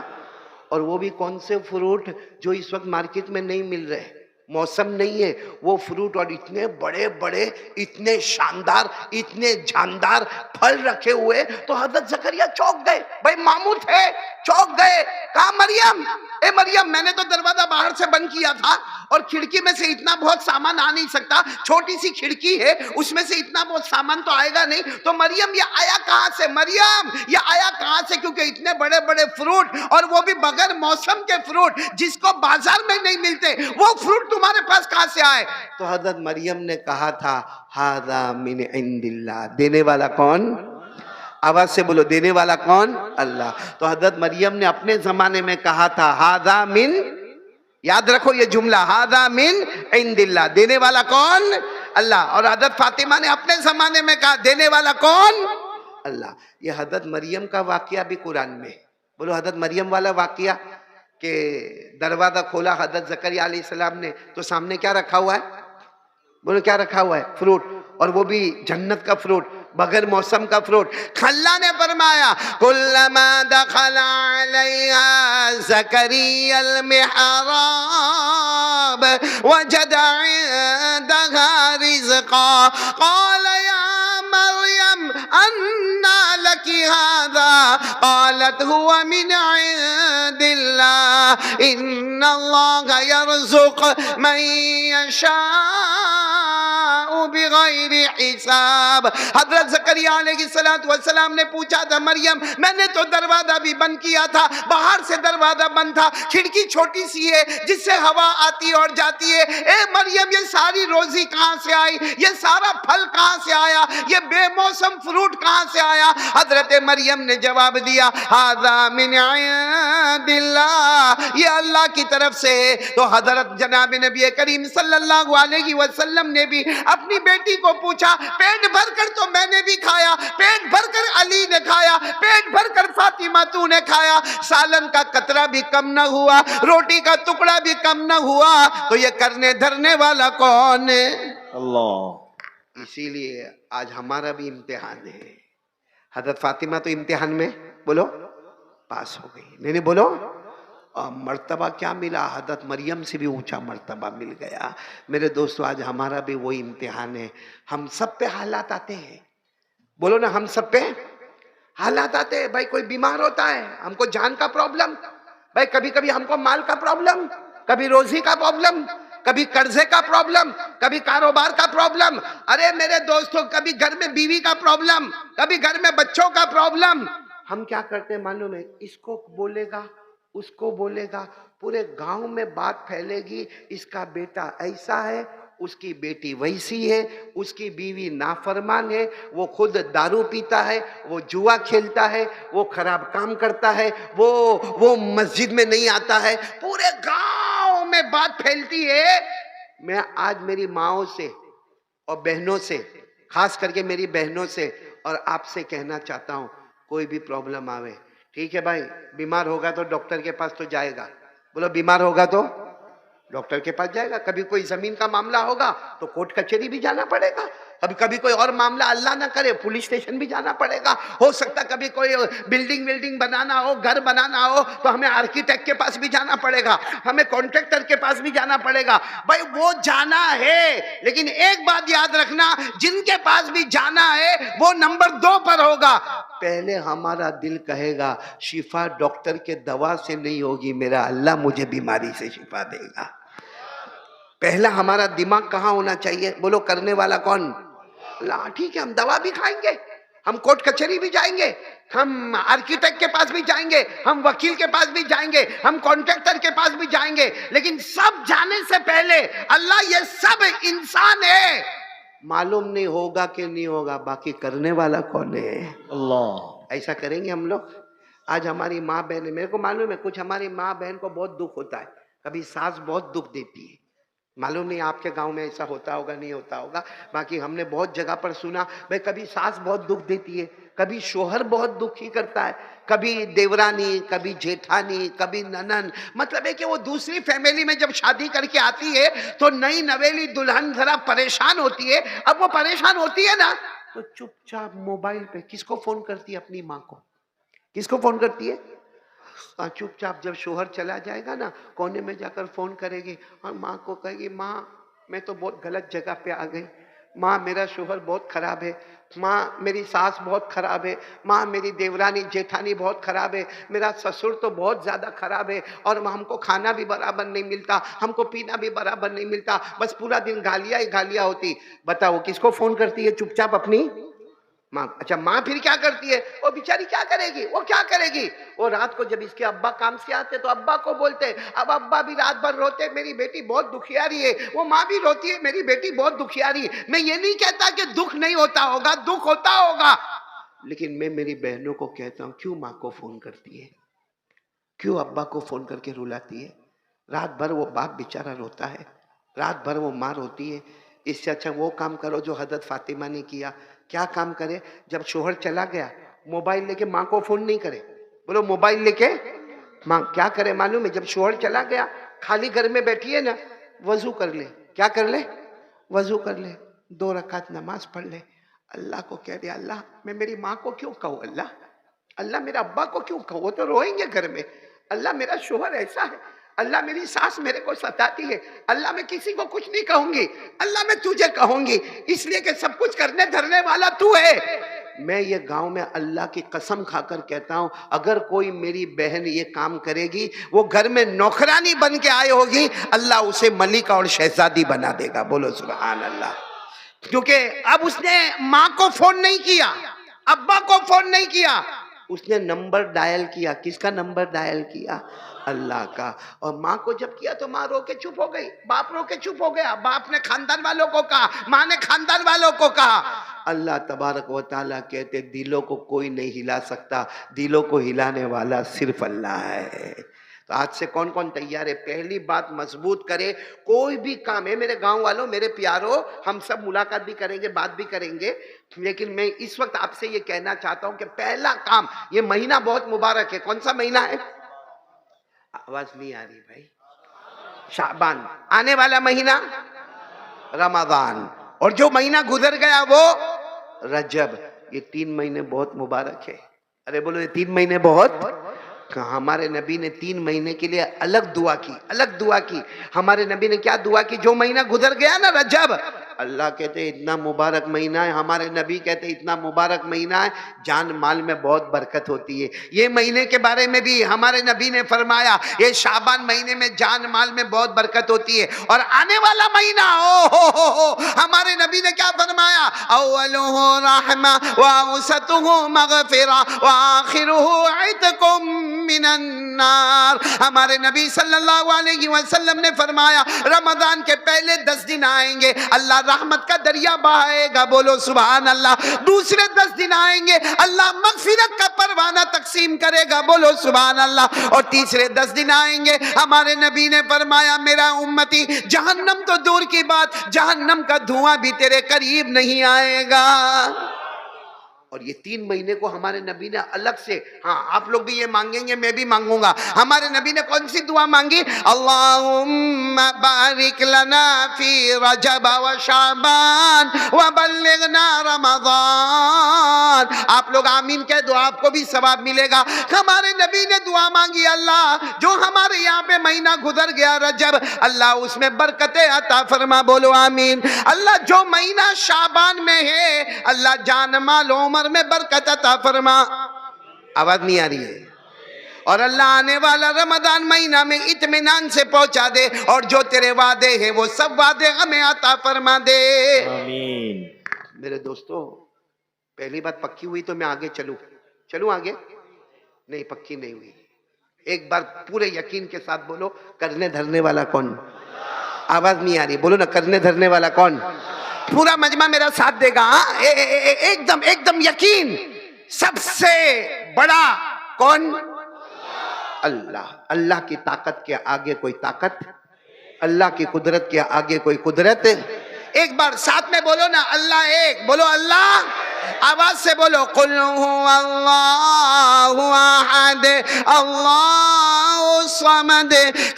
اور وہ بھی کون سے فروٹ جو اس وقت مارکیٹ میں نہیں مل رہے، موسم نہیں ہے، وہ فروٹ، اور اتنے بڑے بڑے، اتنے شاندار، اتنے جاندار پھل رکھے ہوئے۔ تو حضرت زکریا چوک گئے، بھائی ماموں تھے، چوک گئے، کہا مریم، اے مریم میں نے تو دروازہ باہر سے بند کیا تھا اور کھڑکی میں سے اتنا بہت سامان آ نہیں سکتا، چھوٹی سی کھڑکی ہے اس میں سے اتنا بہت سامان تو آئے گا نہیں، تو مریم یہ آیا کہاں سے؟ مریم یہ آیا کہاں سے؟ کیونکہ اتنے بڑے بڑے فروٹ اور وہ بھی بغیر موسم کے فروٹ جس کو بازار میں نہیں ملتے، وہ فروٹ تمہارے پاس کہاں سے آئے؟ تو حضرت مریم نے کہا تھا ھذا من عند اللہ، دینے والا کون؟ آواز سے بولو دینے والا کون؟ اللہ۔ تو حضرت مریم نے اپنے زمانے میں کہا تھا ھذا من، یاد رکھو یہ جملہ، ھذا من عند اللہ، دینے والا کون؟ اللہ۔ اور حضرت فاطمہ نے اپنے زمانے میں کہا دینے والا کون؟ اللہ۔ یہ حضرت مریم کا واقعہ بھی قرآن میں، بولو حضرت مریم والا واقعہ، کہ دروازہ کھولا حضرت زکریا علیہ السلام نے تو سامنے کیا رکھا ہوا ہے؟ بولو کیا رکھا ہوا ہے؟ فروٹ، اور وہ بھی جنت کا فروٹ۔ بغیر موسم کا فروٹ. اللہ نے فرمایا کلما دخل علیہا زکریا المحراب وجد عندها رزقا قال یا مریم انا لك هذا قالت هو من عند الله ان الله يرزق من يشاء بغیر حساب. حضرت زکریا علیہ السلام نے پوچھا تھا مریم میں نے تو دروازہ بھی بند کیا تھا, باہر سے دروازہ بند تھا, کھڑکی چھوٹی سی ہے جس سے ہوا آتی اور جاتی ہے, اے مریم یہ ساری روزی کہاں سے آئی, یہ سارا پھل کہاں سے آیا, یہ بے موسم فروٹ کہاں سے آیا؟ حضرت مریم نے جواب دیا ھذا من عند اللہ, یہ اللہ کی طرف سے ہے. تو حضرت جناب نبی کریم صلی اللہ علیہ وسلم نے بھی اپنی بیٹی کو پوچھا, پیٹ بھر کر تو میں نے بھی کھایا, پیٹ بھر کر علی نے کھایا, پیٹ بھر کر فاطمہ تو نے کھایا, سالن کا قطرہ بھی کم نہ ہوا, روٹی کا ٹکڑا بھی کم نہ ہوا, تو یہ کرنے دھرنے والا کون ہے؟ اللہ. اسی لیے آج ہمارا بھی امتحان ہے. حضرت فاطمہ تو امتحان میں بولو پاس ہو گئی, نہیں بولو مرتبہ کیا ملا, حضرت مریم سے بھی اونچا مرتبہ مل گیا. میرے دوستو آج ہمارا بھی وہی امتحان ہے. ہم سب پہ حالات آتے ہیں, بولو نا ہم سب پہ حالات آتے ہیں. بھائی کوئی بیمار ہوتا ہے, ہم کو جان کا پرابلم, بھائی کبھی کبھی ہم کو مال کا پرابلم, کبھی روزی کا پرابلم, کبھی قرضے کا پرابلم, کبھی کاروبار کا پرابلم. ارے میرے دوستو کبھی گھر میں بیوی کا پرابلم, کبھی گھر میں بچوں کا پرابلم. ہم کیا کرتے ہیں معلوم ہے, اس کو بولے گا اس کو بولے گا, پورے گاؤں میں بات پھیلے گی, اس کا بیٹا ایسا ہے, اس کی بیٹی ویسی ہے, اس کی بیوی نافرمان ہے, وہ خود دارو پیتا ہے, وہ جوا کھیلتا ہے, وہ خراب کام کرتا ہے, وہ مسجد میں نہیں آتا ہے. پورے گاؤں میں بات پھیلتی ہے. میں آج میری ماؤں سے اور بہنوں سے, خاص کر کے میری بہنوں سے اور آپ سے کہنا چاہتا ہوں, کوئی بھی پرابلم آوے, ٹھیک ہے بھائی, بیمار ہوگا تو ڈاکٹر کے پاس تو جائے گا, بولو بیمار ہوگا تو ڈاکٹر کے پاس جائے گا. کبھی کوئی زمین کا معاملہ ہوگا تو کورٹ کچہری بھی جانا پڑے گا, کبھی کوئی اور معاملہ اللہ نہ کرے پولیس اسٹیشن بھی جانا پڑے گا. ہو سکتا کبھی کوئی بلڈنگ بنانا ہو, گھر بنانا ہو تو ہمیں آرکیٹیکٹ کے پاس بھی جانا پڑے گا, ہمیں کانٹریکٹر کے پاس بھی جانا پڑے گا. بھائی وہ جانا ہے, لیکن ایک بات یاد رکھنا, جن کے پاس بھی جانا ہے وہ نمبر 2 پر ہوگا. پہلے ہمارا دل کہے گا شفا ڈاکٹر کے دوا سے نہیں ہوگی, میرا اللہ مجھے بیماری سے شفا دے گا. پہلا ہمارا دماغ کہاں ہونا چاہیے, بولو کرنے والا کون؟ اللہ. ٹھیک ہے ہم دوا بھی کھائیں گے, ہم کورٹ کچہری بھی جائیں گے, ہم آرکیٹیکٹ کے پاس بھی جائیں گے, ہم وکیل کے پاس بھی جائیں گے, ہم کانٹریکٹر کے پاس بھی جائیں گے, لیکن سب جانے سے پہلے اللہ یہ سب انسان ہے, معلوم نہیں ہوگا کہ نہیں ہوگا, باقی کرنے والا کون ہے؟ اللہ. ایسا کریں گے ہم لوگ. آج ہماری ماں بہن, میرے کو معلوم ہے کچھ ہماری ماں بہن کو بہت دکھ ہوتا ہے, کبھی ساس بہت دکھ دیتی ہے, معلوم نہیں آپ کے گاؤں میں ایسا ہوتا ہوگا نہیں ہوتا ہوگا, باقی ہم نے بہت جگہ پر سنا بھئی کبھی ساس بہت دکھ دیتی ہے, کبھی شوہر بہت دکھی کرتا ہے, کبھی دیورانی, کبھی جیٹھانی, کبھی ننن. مطلب ہے کہ وہ دوسری فیملی میں جب شادی کر کے آتی ہے تو نئی نویلی دلہن ذرا پریشان ہوتی ہے. اب وہ پریشان ہوتی ہے نا تو چپ چاپ موبائل پہ کس کو فون کرتی ہے؟ اپنی ماں کو. کس کو فون کرتی ہے؟ چپ چاپ جب شوہر چلا جائے گا نا کونے میں جا کر فون کرے گی اور ماں کو کہے گی ماں میں تو بہت غلط جگہ پہ آ گئی, ماں میرا شوہر بہت خراب ہے, ماں میری ساس بہت خراب ہے, ماں میری دیورانی جیٹھانی بہت خراب ہے, میرا سسر تو بہت زیادہ خراب ہے, اور ہم کو کھانا بھی برابر نہیں ملتا, ہم کو پینا بھی برابر نہیں ملتا, بس پورا دن گالیاں ہی گالیاں ہوتی. بتاؤ کس کو فون کرتی ہے چپ چاپ؟ اپنی ماں. اچھا ماں پھر کیا کرتی ہے؟ وہ بیچاری کیا کرے گی, وہ کیا کرے گی, وہ رات کو جب اس کے ابا کام سے آتے تو ابا کو بولتے, اب ابا بھی رات بھر روتے میری بیٹی بہت دکھیاری ہے, وہ ماں بھی روتی ہے میری بیٹی بہت دکھیاری. میں یہ نہیں کہتا کہ دکھ نہیں ہوتا ہوگا, دکھ ہوتا ہوگا, لیکن میں میری بہنوں کو کہتا ہوں کیوں ماں کو فون کرتی ہے, کیوں ابا کو فون کر کے رلاتی ہے؟ رات بھر وہ باپ بیچارہ روتا ہے, رات بھر وہ ماں روتی ہے. اس سے اچھا وہ کام کرو جو حضرت فاطمہ نے کیا. کیا کام کرے؟ جب شوہر چلا گیا موبائل لے کے ماں کو فون نہیں کرے, بولو موبائل لے کے ماں کیا کرے معلوم ہے؟ جب شوہر چلا گیا خالی گھر میں بیٹھی ہے نا, وضو کر لے. کیا کر لے؟ وضو کر لے, 2 رکعت نماز پڑھ لے, اللہ کو کہہ دیا اللہ میں میری ماں کو کیوں کہوں، اللہ میرے ابا کو کیوں کہوں، وہ تو روئیں گے گھر میں، اللہ میرا شوہر ایسا ہے، اللہ میری ساس میرے کو ستاتی ہے، اللہ میں کسی کو کچھ نہیں کہوں گی، اللہ میں تجھے کہوں گی، اس لیے کہ سب کچھ کرنے دھرنے والا تو ہے۔ میں یہ گاؤں میں اللہ کی قسم کھا کر کہتا ہوں، اگر کوئی میری بہن یہ کام کرے گی، وہ گھر میں نوکرانی بن کے آئے ہوگی، اللہ اسے ملکہ اور شہزادی بنا دے گا، بولو سبحان اللہ۔ کیونکہ اب اس نے ماں کو فون نہیں کیا، ابا کو فون نہیں کیا، اس نے نمبر ڈائل کیا، کس کا نمبر ڈائل کیا؟ اللہ کا۔ اور ماں کو جب کیا تو ماں رو کے چپ ہو گئی، باپ رو کے چپ ہو گیا، باپ نے خاندان والوں کو کہا، ماں نے خاندان والوں کو کہا۔ اللہ تبارک و تعالیٰ کہتے دلوں کو کوئی نہیں ہلا سکتا، دلوں کو ہلانے والا صرف اللہ ہے۔ تو آج سے کون کون تیار ہے؟ پہلی بات مضبوط کرے، کوئی بھی کام ہے میرے گاؤں والوں، میرے پیاروں، ہم سب ملاقات بھی کریں گے، بات بھی کریں گے، لیکن میں اس وقت آپ سے یہ کہنا چاہتا ہوں کہ پہلا کام، یہ مہینہ بہت مبارک ہے، کون سا مہینہ ہے؟ آواز نہیں آ رہی بھائی؟ شعبان، آنے والا مہینہ رمضان، اور جو مہینہ گزر گیا وہ رجب۔ یہ 3 مہینے بہت مبارک ہے۔ ارے بولو یہ 3 مہینے بہت، ہمارے نبی نے 3 مہینے کے لیے الگ دعا کی، الگ دعا کی۔ ہمارے نبی نے کیا دعا کی؟ جو مہینہ گزر گیا نا رجب، اللہ کہتے اتنا مبارک مہینہ ہے، ہمارے نبی کہتے اتنا مبارک مہینہ ہے، جان مال میں بہت برکت ہوتی ہے۔ یہ مہینے کے بارے میں بھی ہمارے نبی نے فرمایا، یہ شعبان مہینے میں جان مال میں بہت برکت ہوتی ہے۔ اور آنے والا مہینہ ہمارے نبی نے کیا فرمایا؟ اولہ رحمہ واوسطہ مغفرہ وآخرہ عتق من النار۔ ہمارے نبی صلی اللہ علیہ وسلم نے فرمایا رمضان کے پہلے 10 دن آئیں گے، اللہ رحمت کا دریا بہائے گا، بولو سبحان اللہ۔ دوسرے 10 دن آئیں گے، اللہ مغفرت کا پروانہ تقسیم کرے گا، بولو سبحان اللہ۔ اور تیسرے 10 دن آئیں گے، ہمارے نبی نے فرمایا میرا امتی جہنم تو دور کی بات، جہنم کا دھواں بھی تیرے قریب نہیں آئے گا۔ اور یہ 3 مہینے کو ہمارے نبی نے الگ سے، ہاں آپ لوگ بھی یہ مانگیں گے، میں بھی مانگوں گا۔ ہمارے نبی نے کون سی دعا مانگی؟ اللہم بارک لنا فی رجب و شعبان وبلغنا رمضان۔ آپ لوگ آمین کہہ دو، آپ کو بھی ثواب ملے گا۔ ہمارے نبی نے دعا مانگی، اللہ جو ہمارے یہاں پہ مہینہ گزر گیا رجب، اللہ اس میں برکتیں عطا فرما، بولو آمین۔ اللہ جو مہینہ شعبان میں ہے، اللہ جان مال عمر میں برکت عطا فرما۔ آواز نہیں آ رہی ہے؟ اور اللہ آنے والا رمضان مہینہ میں اطمینان سے پہنچا دے، اور جو تیرے وعدے ہیں وہ سب وعدے ہمیں عطا فرما دے، آمین۔ میرے دوستو پہلی بات پکی ہوئی تو میں آگے چلوں آگے؟ نہیں پکی نہیں ہوئی۔ ایک بار پورے یقین کے ساتھ بولو، کرنے دھرنے والا کون؟ آواز نہیں آ رہی، بولو نا، کرنے دھرنے والا کون؟ پورا مجمع میرا ساتھ دے گا، ایک دم یقین۔ سب سے بڑا کون؟ اللہ۔ اللہ کی طاقت کے آگے کوئی طاقت، اللہ کی قدرت کے آگے کوئی قدرت۔ ایک بار ساتھ میں بولو نا، اللہ ایک، بولو اللہ، آواز سے بولو، قل هو اللہ احد اللہ الصمد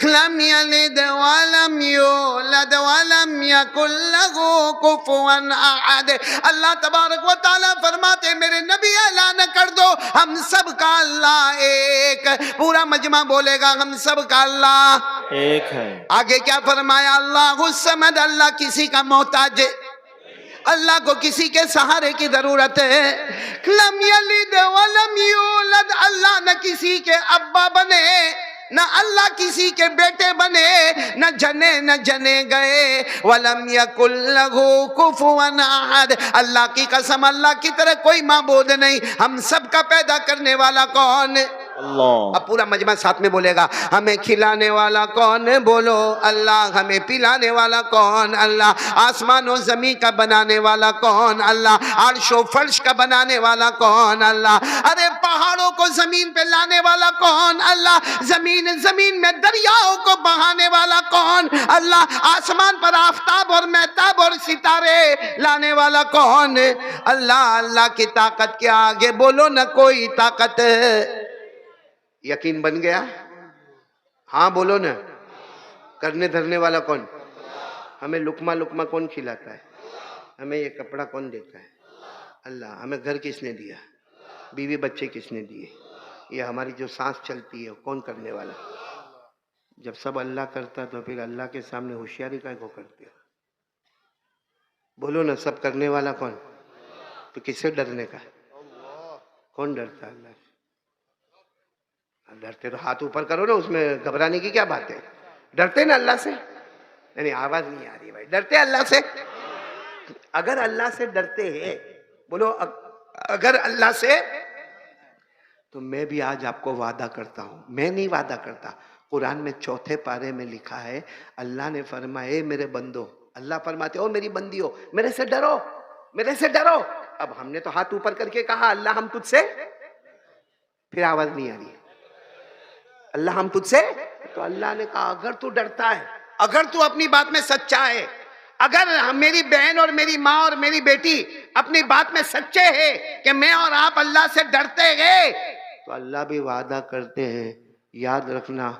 لم یلد ولم یولد ولم یکن له کفوا احد۔ اللہ تبارک و تعالیٰ فرماتے میرے نبی اعلان کر دو، ہم سب کا اللہ ایک۔ پورا مجمع بولے گا ہم سب کا اللہ ایک ہے۔ آگے کیا فرمایا؟ اللہ الصمد، اللہ کسی کا محتاج ہے، اللہ کو کسی کے سہارے کی ضرورت ہے۔ لم یلد ولم یولد، اللہ نہ کسی کے ابا بنے، نہ اللہ کسی کے بیٹے بنے، نہ جنے گئے۔ ولم یکن لہ کفوا احد، اللہ کی قسم اللہ کی طرح کوئی معبود نہیں۔ ہم سب کا پیدا کرنے والا کون؟ اللہ۔ اب پورا مجمع ساتھ میں بولے گا، ہمیں کھلانے والا کون؟ بولو اللہ۔ ہمیں پلانے والا کون؟ اللہ۔ آسمان و زمین کا بنانے والا کون؟ اللہ۔ عرش و فرش کا بنانے والا کون؟ اللہ۔ ارے پہاڑوں کو زمین پہ لانے والا کون؟ اللہ۔ زمین میں دریاؤں کو بہانے والا کون؟ اللہ۔ آسمان پر آفتاب اور مہتاب اور ستارے لانے والا کون؟ اللہ۔ اللہ کی طاقت کے آگے بولو نہ کوئی طاقت۔ یقین بن گیا؟ ہاں بولو نا۔ کرنے دھرنے والا کون؟ ہمیں لقمہ کون کھلاتا ہے؟ ہمیں یہ کپڑا کون دیتا ہے؟ اللہ. ہمیں گھر کس نے دیا؟ بیوی بچے کس نے دیے؟ یہ ہماری جو سانس چلتی ہے کون کرنے والا؟ جب سب اللہ کرتا تو پھر اللہ کے سامنے ہوشیاری کائے کو کرتے ہو؟ بولو نا، سب کرنے والا کون؟ تو کس سے ڈرنے کا ہے؟ کون ڈرتا ہے اللہ سے؟ ڈرتے تو ہاتھ اوپر کرو نا، اس میں گھبرانے کی کیا بات ہے؟ ڈرتے نا اللہ سے؟ نہیں آواز نہیں آ رہی بھائی. ڈرتے اللہ سے؟ اگر اللہ سے ڈرتے ہیں، بولو اگر اللہ سے، تو میں بھی آج آپ کو وعدہ کرتا ہوں، میں نہیں وعدہ کرتا، قرآن میں 4 پارے میں لکھا ہے، اللہ نے فرمایا اے میرے بندو، اللہ فرماتے ہو میری بندی ہو، میرے سے ڈرو، میرے سے ڈرو. اب ہم نے تو ہاتھ اوپر کر کے کہا اللہ ہم تجھ سے، پھر آواز نہیں آ رہی ہے، اللہ ہم تجھ سے. تو اللہ نے کہا اگر تو ڈرتا ہے، اگر تو اپنی بات میں سچا ہے، اگر میری بہن اور میری ماں اور میری بیٹی اپنی بات میں سچے ہیں کہ میں اور آپ اللہ سے ڈرتے ہیں، تو اللہ بھی وعدہ کرتے ہیں یاد رکھنا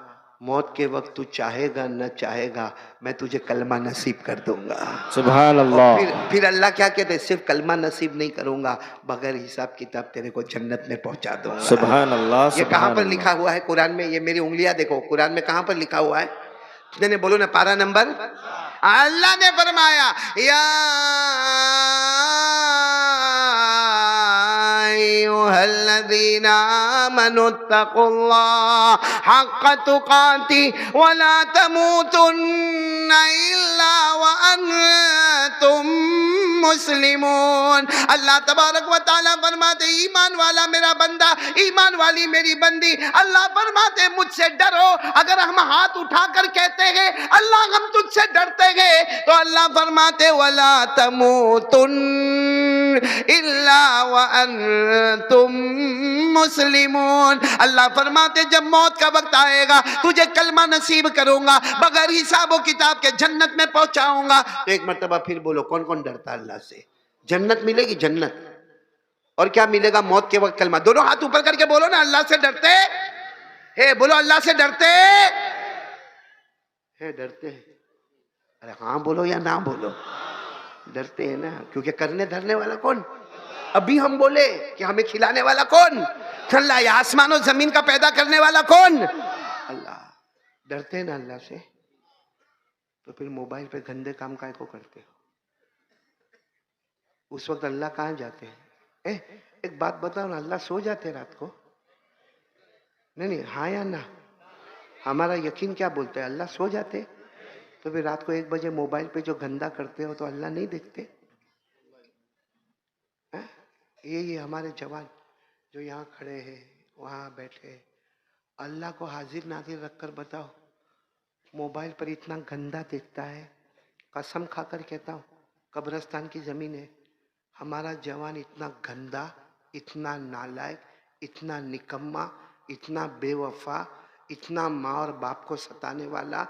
موت کے وقت تو چاہے گا نہ چاہے گا میں تجھے کلمہ نصیب کر دوں گا. سبحان اور اللہ. پھر اللہ کیا کہتے ہیں؟ صرف کلمہ نصیب نہیں کروں گا، بغیر حساب کتاب تیرے کو جنت میں پہنچا دوں گا. سبحان اللہ. یہ کہاں سبحان پر اللہ. لکھا ہوا ہے قرآن میں؟ یہ میری انگلیاں دیکھو قرآن میں کہاں پر لکھا ہوا ہے؟ نے بولو نا پارا نمبر. اللہ نے فرمایا یا ایھا الذین آمنوا اتقوا اللہ حق تقاتہ ولا تموتن الا وانتم مسلمون. اللہ تبارک و تعالیٰ فرماتے ایمان والا میرا بندہ، ایمان والی میری بندی، اللہ فرماتے مجھ سے ڈرو. اگر ہم ہاتھ اٹھا کر کہتے ہیں اللہ ہم تجھ سے ڈرتے ہیں، تو اللہ فرماتے وَلَا تَمُوتُنَّ إِلَّا وَأَنْتُمْ مُسْلِمُونَ. اللہ فرماتے جب موت کا وقت آئے گا تجھے کلمہ نصیب کروں گا، بغیر حساب و کتاب کے جنت میں پہنچاؤں گا. تو ایک مرتبہ پھر بولو کون کون ڈرتا اللہ سے؟ جنت ملے گی جنت. اور کیا ملے گا؟ موت کے وقت کلمہ. دونوں ہاتھ اوپر کر کے بولو نا اللہ سے ڈرتے ہے. بولو اللہ سے ڈرتے ہے. ڈرتے ہیں؟ ارے ہاں بولو یا نہ بولو؟ ڈرتے ہیں نا، کیونکہ کرنے دھرنے والا کون؟ ابھی ہم بولے کہ ہمیں کھلانے والا کون؟ اللہ. یا آسمان و زمین کا پیدا کرنے والا کون؟ اللہ. ڈرتے ہیں نا اللہ سے، تو پھر موبائل پہ گندے کام کائے کو کرتے ہو؟ اس وقت اللہ کہاں جاتے ہیں؟ ایک بات بتاؤ نا، اللہ سو جاتے رات کو؟ نہیں ہاں یا نہ؟ ہمارا یقین کیا بولتا ہے؟ اللہ سو جاتے. تو پھر رات کو 1 بجے موبائل پہ جو گندا کرتے ہو تو اللہ نہیں دیکھتے؟ یہ ہمارے جوان جو یہاں کھڑے ہیں وہاں بیٹھے، اللہ کو حاضر ناظر رکھ کر بتاؤ موبائل پر اتنا گندا دیکھتا ہے. قسم کھا کر کہتا ہوں قبرستان کی زمین ہے، ہمارا جوان اتنا گندا، اتنا نالائق، اتنا نکما، اتنا بے وفا، اتنا ماں اور باپ کو ستانے والا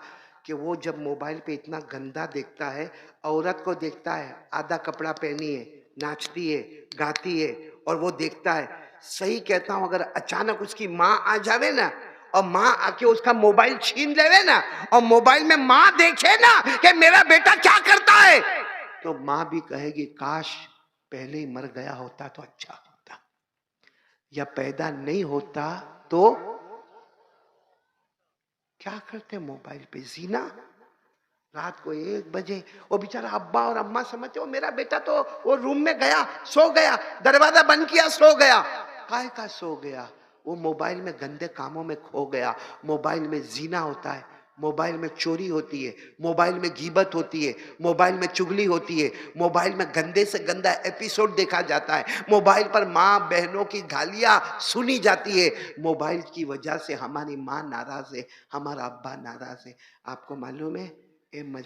کہ وہ جب موبائل پہ اتنا گندا دیکھتا ہے، عورت کو دیکھتا ہے آدھا کپڑا پہنی ہے، ناچتی ہے، گاتی ہے، اور وہ دیکھتا ہے. صحیح کہتا ہوں اگر اچانک اس کی ماں آ جاوے نا اور ماں آ کے اس کا موبائل چھین لے نا اور موبائل میں ماں دیکھے نا کہ میرا بیٹا کیا کرتا ہے، تو ماں بھی کہے گی کاش پہلے ہی مر گیا ہوتا تو اچھا ہوتا، یا پیدا نہیں ہوتا تو. کیا کرتے موبائل پہ؟ زینا. رات کو 1 بجے وہ بیچارہ ابا اور اماں سمجھتے ہو میرا بیٹا تو وہ روم میں گیا سو گیا، دروازہ بند کیا سو گیا. کائے کا سو گیا؟ وہ موبائل میں گندے کاموں میں کھو گیا. موبائل میں زینا ہوتا ہے، موبائل میں چوری ہوتی ہے، موبائل میں غیبت ہوتی ہے، موبائل میں چغلی ہوتی ہے، موبائل میں گندے سے گندا ایپیسوڈ دیکھا جاتا ہے، موبائل پر ماں بہنوں کی گالیاں سنی جاتی ہے. موبائل کی وجہ سے ہماری ماں ناراض ہے، ہمارا ابا ناراض ہے. آپ کو معلوم ہے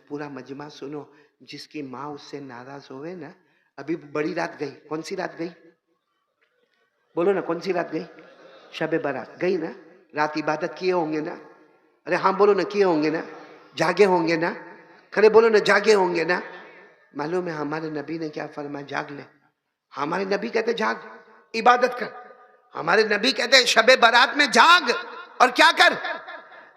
پورا مجمع سنو، جس کی ماں اس سے ناراض ہوئے نا، ابھی بڑی رات گئی، کون سی رات گئی؟ بولو نا کون سی رات گئی؟ شب برات گئی نا. رات عبادت کیے ہوں گے نا؟ ارے ہاں بولو نا کیے ہوں گے نا؟ جاگے ہوں گے نا؟ کھڑے بولو نا جاگے ہوں گے نا؟ معلوم ہے ہمارے نبی نے کیا فرمایا؟ جاگ لے. ہمارے نبی کہتے جاگ عبادت کر. ہمارے نبی کہتے شب برات میں جاگ اور کیا کر؟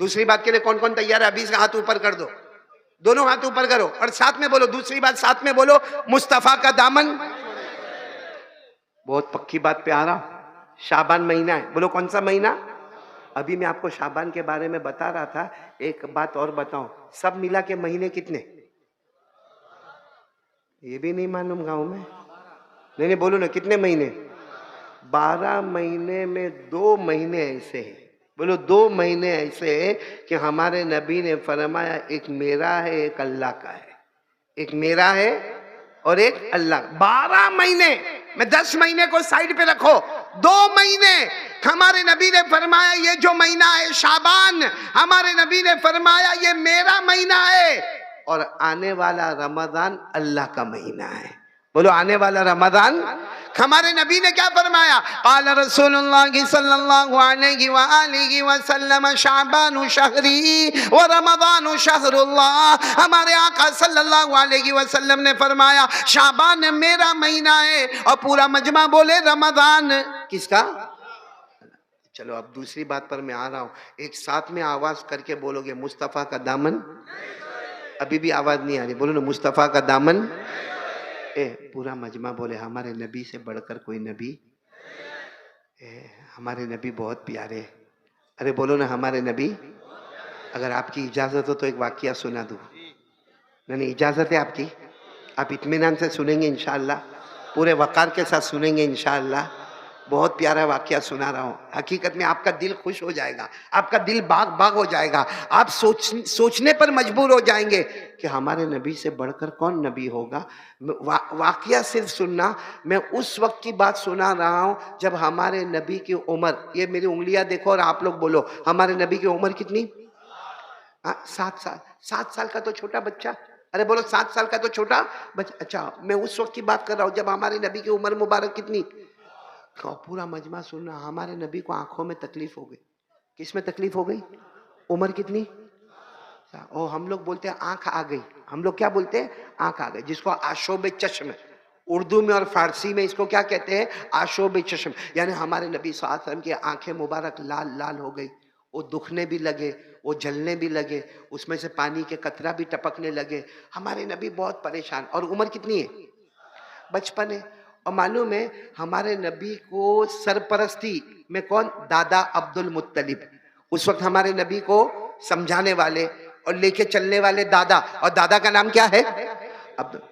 دوسری بات کے لیے کون کون تیار ہے؟ ابھی سے ہاتھ اوپر کر دو، دونوں ہاتھ اوپر کرو اور ساتھ میں بولو، دوسری بات ساتھ میں بولو، مصطفیٰ کا دامن. بہت پکی بات پہ آ رہا ہوں. شعبان مہینہ ہے، بولو کون سا مہینہ؟ ابھی میں آپ کو شعبان کے بارے میں بتا رہا تھا. ایک بات اور بتاؤں، سب ملا کے مہینے کتنے؟ یہ بھی نہیں معلوم گاؤں میں؟ نہیں بولو نا، کتنے مہینے؟ 12 مہینے میں 2 مہینے ایسے ہیں، بولو 2 مہینے ایسے ہیں کہ ہمارے نبی نے فرمایا ایک میرا ہے ایک اللہ کا ہے. ایک میرا ہے اور ایک اللہ. 12 مہینے میں 10 مہینے کو سائیڈ پہ رکھو، 2 مہینے ہمارے نبی نے فرمایا یہ جو مہینہ ہے شعبان، ہمارے نبی نے فرمایا یہ میرا مہینہ ہے، اور آنے والا رمضان اللہ کا مہینہ ہے. بولو آنے والا رمضان. ہمارے نبی نے کیا فرمایا؟ قال رسول اللہ صلی اللہ علیہ وآلہ وسلم شعبان شہری ورمضان شہر اللہ. ہمارے آقا صلی اللہ علیہ وسلم نے فرمایا شعبان میرا مہینہ ہے، اور پورا مجمع بولے رمضان کس کا؟ چلو اب دوسری بات پر میں آ رہا ہوں. ایک ساتھ میں آواز کر کے بولو گے مصطفیٰ کا دامن. ابھی بھی آواز نہیں آ رہی، بولو نا مصطفیٰ کا دامن. پورا مجمع بولے ہمارے نبی سے بڑھ کر کوئی نبی. ہمارے نبی بہت پیارے. ارے بولو نا ہمارے نبی. اگر آپ کی اجازت ہو تو ایک واقعہ سنا دوں. نہیں اجازت ہے آپ کی؟ آپ اطمینان سے سنیں گے انشاءاللہ، پورے وقار کے ساتھ سنیں گے انشاءاللہ. بہت پیارا واقعہ سنا رہا ہوں. حقیقت میں آپ کا دل خوش ہو جائے گا، آپ کا دل باغ باغ ہو جائے گا. آپ سوچنے پر مجبور ہو جائیں گے کہ ہمارے نبی سے بڑھ کر کون نبی ہوگا. واقعہ صرف سننا. میں اس وقت کی بات سنا رہا ہوں جب ہمارے نبی کی عمر، یہ میری انگلیاں دیکھو اور آپ لوگ بولو ہمارے نبی کی عمر کتنی؟ 7 سال. 7 سال کا تو چھوٹا بچہ. ارے بولو 7 سال کا تو چھوٹا بچہ. اچھا میں اس وقت کی بات کر رہا ہوں جب ہمارے نبی کی عمر مبارک کتنی. پورا مجمع سننا. ہمارے نبی کو آنکھوں میں تکلیف ہو گئی. کس میں تکلیف ہو گئی؟ عمر کتنی؟ اور ہم لوگ بولتے ہیں آنکھ آ گئی. ہم لوگ کیا بولتے ہیں؟ آنکھ آ گئی، جس کو آشوب چشم، اردو میں اور فارسی میں اس کو کیا کہتے ہیں؟ آشوب چشم. یعنی ہمارے نبی صلی اللہ علیہ وسلم کی آنکھیں مبارک لال لال ہو گئی. وہ دکھنے بھی لگے، وہ جلنے بھی لگے، اس میں سے پانی کے قطرہ بھی ٹپکنے لگے. ہمارے نبی بہت پریشان. اور عمر کتنی ہے؟ بچپن ہے. اور معلوم ہے ہمارے نبی کو سرپرستی میں کون؟ دادا عبد المطلب. اس وقت ہمارے نبی کو سمجھانے والے اور لے کے چلنے والے دادا. اور دادا کا نام کیا ہے؟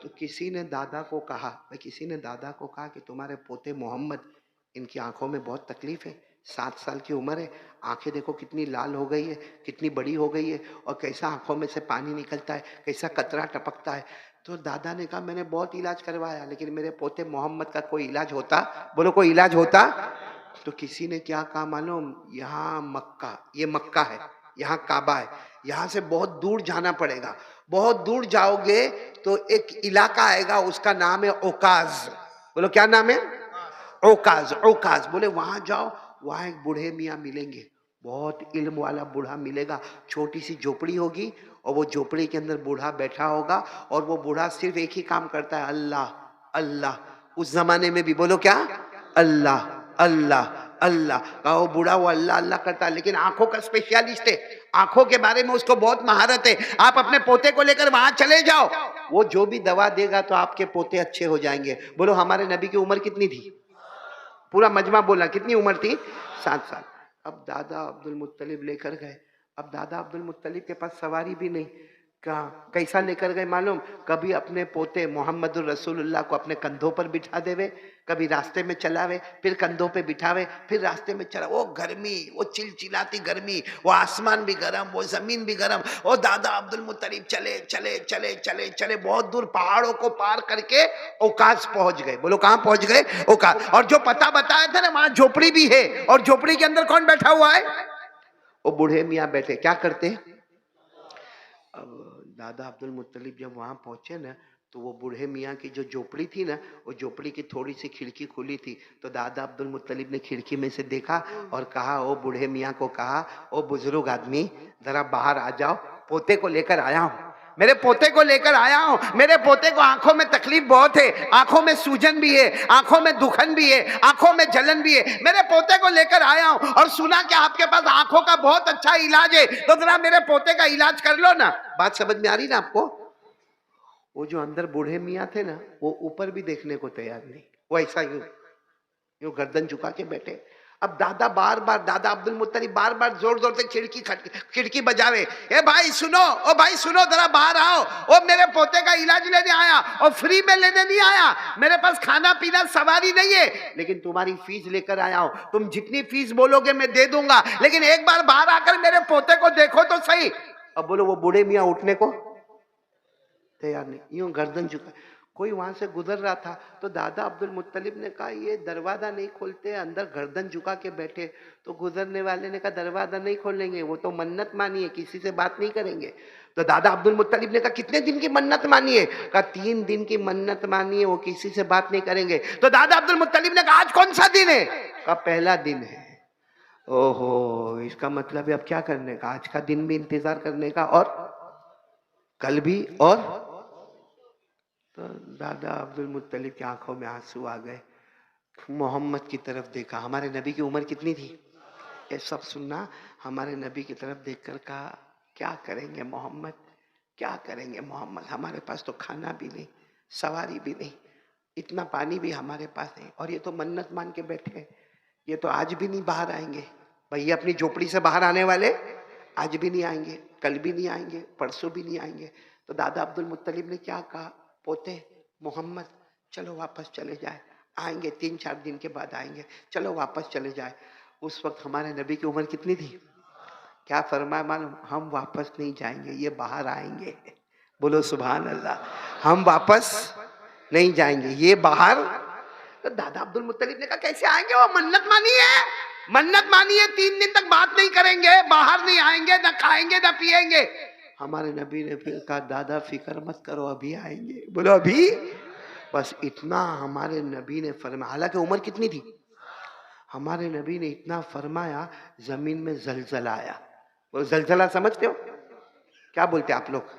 تو کسی نے دادا کو کہا کہ تمہارے پوتے محمد، ان کی آنکھوں میں بہت تکلیف ہے، 7 سال کی عمر ہے، آنکھیں دیکھو کتنی لال ہو گئی ہے، کتنی بڑی ہو گئی ہے، اور کیسا آنکھوں میں سے پانی نکلتا ہے، کیسا قطرہ ٹپکتا ہے. تو دادا نے کہا میں نے بہت علاج کروایا لیکن میرے پوتے محمد کا کوئی علاج ہوتا؟ بولو کوئی علاج ہوتا؟ تو کسی نے کیا کہا معلوم؟ یہاں مکہ، یہ مکہ ہے، یہاں کعبہ ہے، یہاں سے بہت دور جانا پڑے گا. بہت دور جاؤ گے تو ایک علاقہ آئے گا، اس کا نام ہے اوکاز. بولو کیا نام ہے؟ اوکاز. اوکاز بولے وہاں جاؤ، وہاں ایک بوڑھے میاں ملیں گے، بہت علم والا بوڑھا ملے گا. چھوٹی سی جھوپڑی ہوگی اور وہ جھوپڑی کے اندر بوڑھا بیٹھا ہوگا، اور وہ بوڑھا صرف ایک ہی کام کرتا ہے، اللہ اللہ. اس زمانے میں بھی بولو کیا؟ اللہ اللہ اللہ. وہ بوڑھا وہ اللہ اللہ کرتا ہے لیکن آنکھوں کا اسپیشلسٹ ہے. آنکھوں کے بارے میں اس کو بہت مہارت ہے. آپ اپنے پوتے کو لے کر وہاں چلے جاؤ، وہ جو بھی دوا دے گا تو آپ کے پوتے اچھے ہو جائیں گے. بولو ہمارے نبی کی عمر کتنی تھی؟ پورا مجمع بولا کتنی عمر تھی؟ 7 سال. اب دادا عبد المطلب لے کر گئے. اب دادا عبد المطلب کے پاس سواری بھی نہیں. کیسا لے کر گئے معلوم؟ کبھی اپنے پوتے محمد الرسول اللہ کو اپنے کندھوں پر بٹھا دے، کبھی راستے میں چلاوے، پھر کندھوں پہ بٹھاوے، پھر راستے میں چلا. وہ گرمی، وہ چلچلاتی گرمی، وہ آسمان بھی گرم، وہ زمین بھی گرم. وہ دادا عبد المطلب چلے چلے چلے چلے چلے بہت دور پہاڑوں کو پار کر کے اوکاز پہنچ گئے. بولو کہاں پہنچ گئے؟ اوکاز. اور جو پتہ بتایا تھا نا وہاں جھوپڑی بھی ہے، اور جھوپڑی کے اندر کون بیٹھا ہوا ہے؟ وہ بوڑھے میاں بیٹھے. کیا کرتے؟ اب دادا عبد المطلب جب وہاں پہنچے نا تو وہ بوڑھے میاں کی جو جھوپڑی تھی نا، وہ جھوپڑی کی تھوڑی سی کھڑکی کھلی تھی. تو دادا عبد المطلب نے کھڑکی میں سے دیکھا اور کہا، وہ بوڑھے میاں کو کہا، او بزرگ آدمی ذرا باہر آ جاؤ، پوتے کو لے کر آیا ہوں. میرے پوتے کو لے کر آیا ہوں، میرے پوتے کو آنکھوں میں تکلیف بہت ہے، آنکھوں میں سوجن بھی ہے، آنکھوں میں دکھن بھی ہے، آنکھوں میں جلن بھی ہے، میرے پوتے کو لے کر آیا ہوں اور سنا کہ آپ کے پاس آنکھوں کا بہت اچھا علاج ہے، تو ذرا میرے پوتے کا علاج کر لو نا۔ بات سمجھ میں آ رہی نا آپ کو؟ وہ جو اندر بوڑھے میاں تھے نا، وہ اوپر بھی دیکھنے کو تیار نہیں، وہ ایسا یوں گردن جھکا کے بیٹھے۔ اب دادا بار بار، دادا عبد المطلب بار بار زور زور سے کھڑکی بجاوے، اے بھائی سنو، او بھائی سنو، ذرا باہر آؤ، او میرے پوتے کا علاج لینے آیا، اور فری میں لینے نہیں آیا، میرے پاس کھانا پینا سواری نہیں ہے، لیکن تمہاری فیس لے کر آیا ہوں، تم جتنی فیس بولو گے میں دے دوں گا، لیکن ایک بار باہر آ کر میرے پوتے کو دیکھو تو صحیح۔ اب بولو وہ بوڑھے میاں اٹھنے کو تیار نہیں، یوں گردن جھکا۔ کوئی وہاں سے گزر رہا تھا تو دادا عبد المطلب نے کہا یہ دروازہ نہیں کھولتے، اندر گردن جھکا کے بیٹھے، تو گزرنے والے نے کہا دروازہ نہیں کھولیں گے، وہ تو منت مانی ہے، کسی سے بات نہیں کریں گے۔ تو دادا عبد المطلب نے کہا کتنے دن کی منت مانی ہے؟ کہا 3 دن کی منت مانی ہے، وہ کسی سے بات نہیں کریں گے۔ تو دادا عبد المطلب نے کہا آج کون سا دن ہے؟ کہا پہلا دن ہے۔ اوہو، اس کا مطلب ہے اب کیا کرنے کا؟ آج کا دن بھی انتظار کرنے کا اور کل بھی، اور تو دادا عبد المطلب کی آنکھوں میں آنسو آ گئے، محمد کی طرف دیکھا۔ ہمارے نبی کی عمر کتنی تھی؟ یہ سب سننا، ہمارے نبی کی طرف دیکھ کر کہا کیا کریں گے محمد، کیا کریں گے محمد، ہمارے پاس تو کھانا بھی نہیں، سواری بھی نہیں، اتنا پانی بھی ہمارے پاس نہیں، اور یہ تو منت مان کے بیٹھے ہیں، یہ تو آج بھی نہیں باہر آئیں گے۔ بھئی یہ اپنی جھوپڑی سے باہر آنے والے آج بھی نہیں آئیں گے، کل بھی نہیں آئیں گے، پرسوں بھی نہیں آئیں گے۔ تو دادا عبد المطلب نے کیا کہا، پوتے محمد چلو واپس چلے جائے، آئیں گے 3-4 دن کے بعد آئیں گے، چلو واپس چلے جائے۔ اس وقت ہمارے نبی کی عمر کتنی تھی؟ کیا فرمایا معلوم؟ ہم واپس نہیں جائیں گے، یہ باہر آئیں گے۔ بولو سبحان اللہ، ہم واپس نہیں جائیں گے، یہ باہر۔ تو دادا عبد المطلب نے کہا کیسے آئیں گے، وہ منت مانی ہے، منت مانی ہے، 3 دن تک بات نہیں کریں گے، باہر نہیں آئیں گے، نہ کھائیں گے نہ پیئیں گے۔ ہمارے نبی نے پھر کہا دادا فکر مت کرو، ابھی آئیں گے۔ بولو ابھی، بس اتنا ہمارے نبی نے فرمایا۔ حالانکہ عمر کتنی تھی؟ ہمارے نبی نے اتنا فرمایا، زمین میں زلزلہ آیا۔ وہ زلزلہ سمجھتے ہو کیا بولتے آپ لوگ؟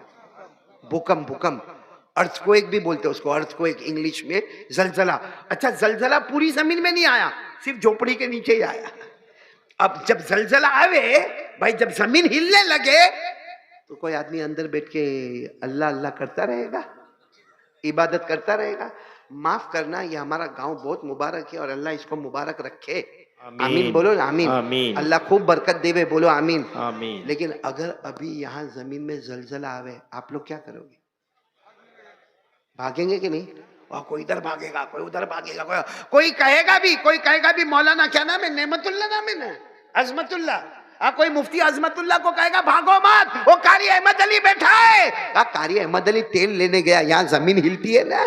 بھوکمپ، ارتھ کویک بھی بولتے اس کو، ارتھ کویک انگلش میں زلزلہ۔ اچھا زلزلہ پوری زمین میں نہیں آیا، صرف جھوپڑی کے نیچے ہی آیا۔ اب جب زلزلہ آئے بھائی، جب زمین ہلنے لگے تو کوئی آدمی اندر بیٹھ کے اللہ اللہ کرتا رہے گا، عبادت کرتا رہے گا؟ معاف کرنا، یہ ہمارا گاؤں بہت مبارک ہے اور اللہ اس کو مبارک رکھے۔ آمین بولو، آمین۔ اللہ خوب برکت دے، بولو آمین۔ لیکن اگر ابھی یہاں زمین میں زلزلہ آوے، آپ لوگ کیا کرو گے؟ بھاگیں گے کہ نہیں؟ کوئی ادھر بھاگے گا، کوئی ادھر بھاگے گا، کوئی کہے گا بھی مولانا کیا نام ہے، نعمت اللہ نام ہے نا، عظمت اللہ، کوئی مفتی عظمت اللہ کو کہے گا بھاگو مت، وہ قاری احمد علی بیٹھا ہے۔ قاری احمد علی تیل لینے گیا، یہاں زمین ہلتی ہے نا۔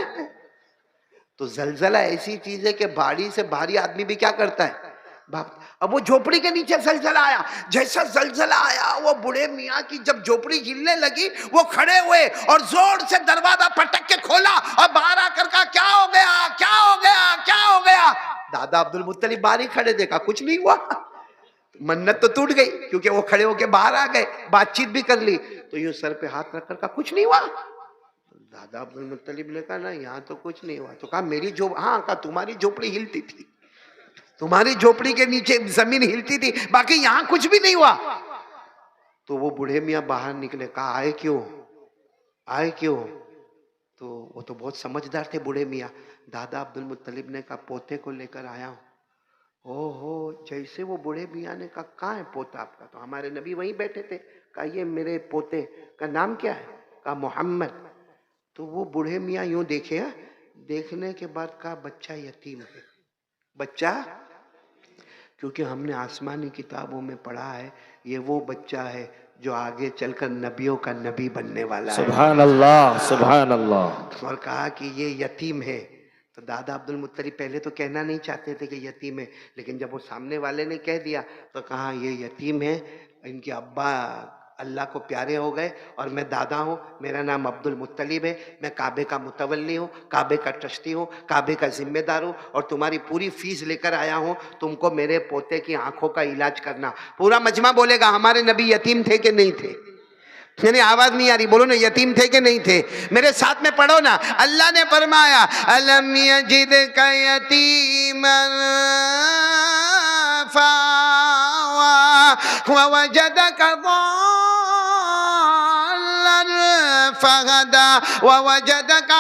تو زلزلہ ایسی چیز ہے کہ بھاری سے بھاری آدمی بھی کیا کرتا ہے، بھاگتا۔ اب وہ جھوپڑی کے نیچے زلزلہ آیا، جیسا زلزلہ آیا وہ بڑے میاں کی جب جھوپڑی ہلنے لگی، وہ کھڑے ہوئے اور زور سے دروازہ پٹک کے کھولا اور باہر آ کر کہا کیا ہو گیا، کیا ہو گیا، کیا ہو گیا؟ دادا عبد المطلب باہر ہی کھڑے، دیکھا کچھ نہیں ہوا، منت تو ٹوٹ گئی کیونکہ وہ کھڑے ہو کے باہر آ گئے، بات چیت بھی کر لی، تو یہ سر پہ ہاتھ رکھ کر کہا کچھ نہیں ہوا۔ دادا عبد المطلب نے کہا نا یہاں تو کچھ نہیں ہوا۔ تو کہا میری ہاں، کہا تمہاری جھوپڑی ہلتی تھی، تمہاری جھوپڑی کے نیچے زمین ہلتی تھی، باقی یہاں کچھ بھی نہیں ہوا۔ تو وہ بوڑھے میاں باہر نکلے، کہا آئے کیوں؟ تو وہ تو بہت سمجھدار تھے بوڑھے میاں۔ دادا عبد المطلب نے کہا پوتے کو لے کر آیا ہوں۔ جیسے وہ بوڑھے میاں نے کہا کہاں ہے پوتا آپ کا؟ تو ہمارے نبی وہیں بیٹھے تھے، کہا یہ میرے پوتے کا نام کیا ہے؟ کہا محمد۔ تو وہ بوڑھے میاں یوں دیکھے، دیکھنے کے بعد کہا بچہ یتیم ہے، بچہ، کیونکہ ہم نے آسمانی کتابوں میں پڑھا ہے یہ وہ بچہ ہے جو آگے چل کر نبیوں کا نبی بننے والا ہے۔ سبحان اللہ، سبحان اللہ۔ اور کہا کہ یہ یتیم ہے۔ تو دادا عبد المطلب پہلے تو کہنا نہیں چاہتے تھے کہ یتیم ہے، لیکن جب وہ سامنے والے نے کہہ دیا تو کہا یہ یتیم ہے، ان کے ابا اللہ کو پیارے ہو گئے اور میں دادا ہوں، میرا نام عبد المطلب ہے، میں کعبے کا متولی ہوں، کعبے کا ٹرسٹی ہوں، کعبے کا ذمہ دار ہوں، اور تمہاری پوری فیس لے کر آیا ہوں، تم کو میرے پوتے کی آنکھوں کا علاج کرنا۔ پورا مجمع بولے گا ہمارے نبی یتیم تھے کہ نہیں تھے؟ یعنی آواز نہیں آ رہی، بولو نا، یتیم تھے کہ نہیں تھے؟ میرے ساتھ میں پڑھو نا، اللہ نے فرمایا الم یجدک یتیما فآویٰ ووجدک ضالا فہدیٰ ووجدک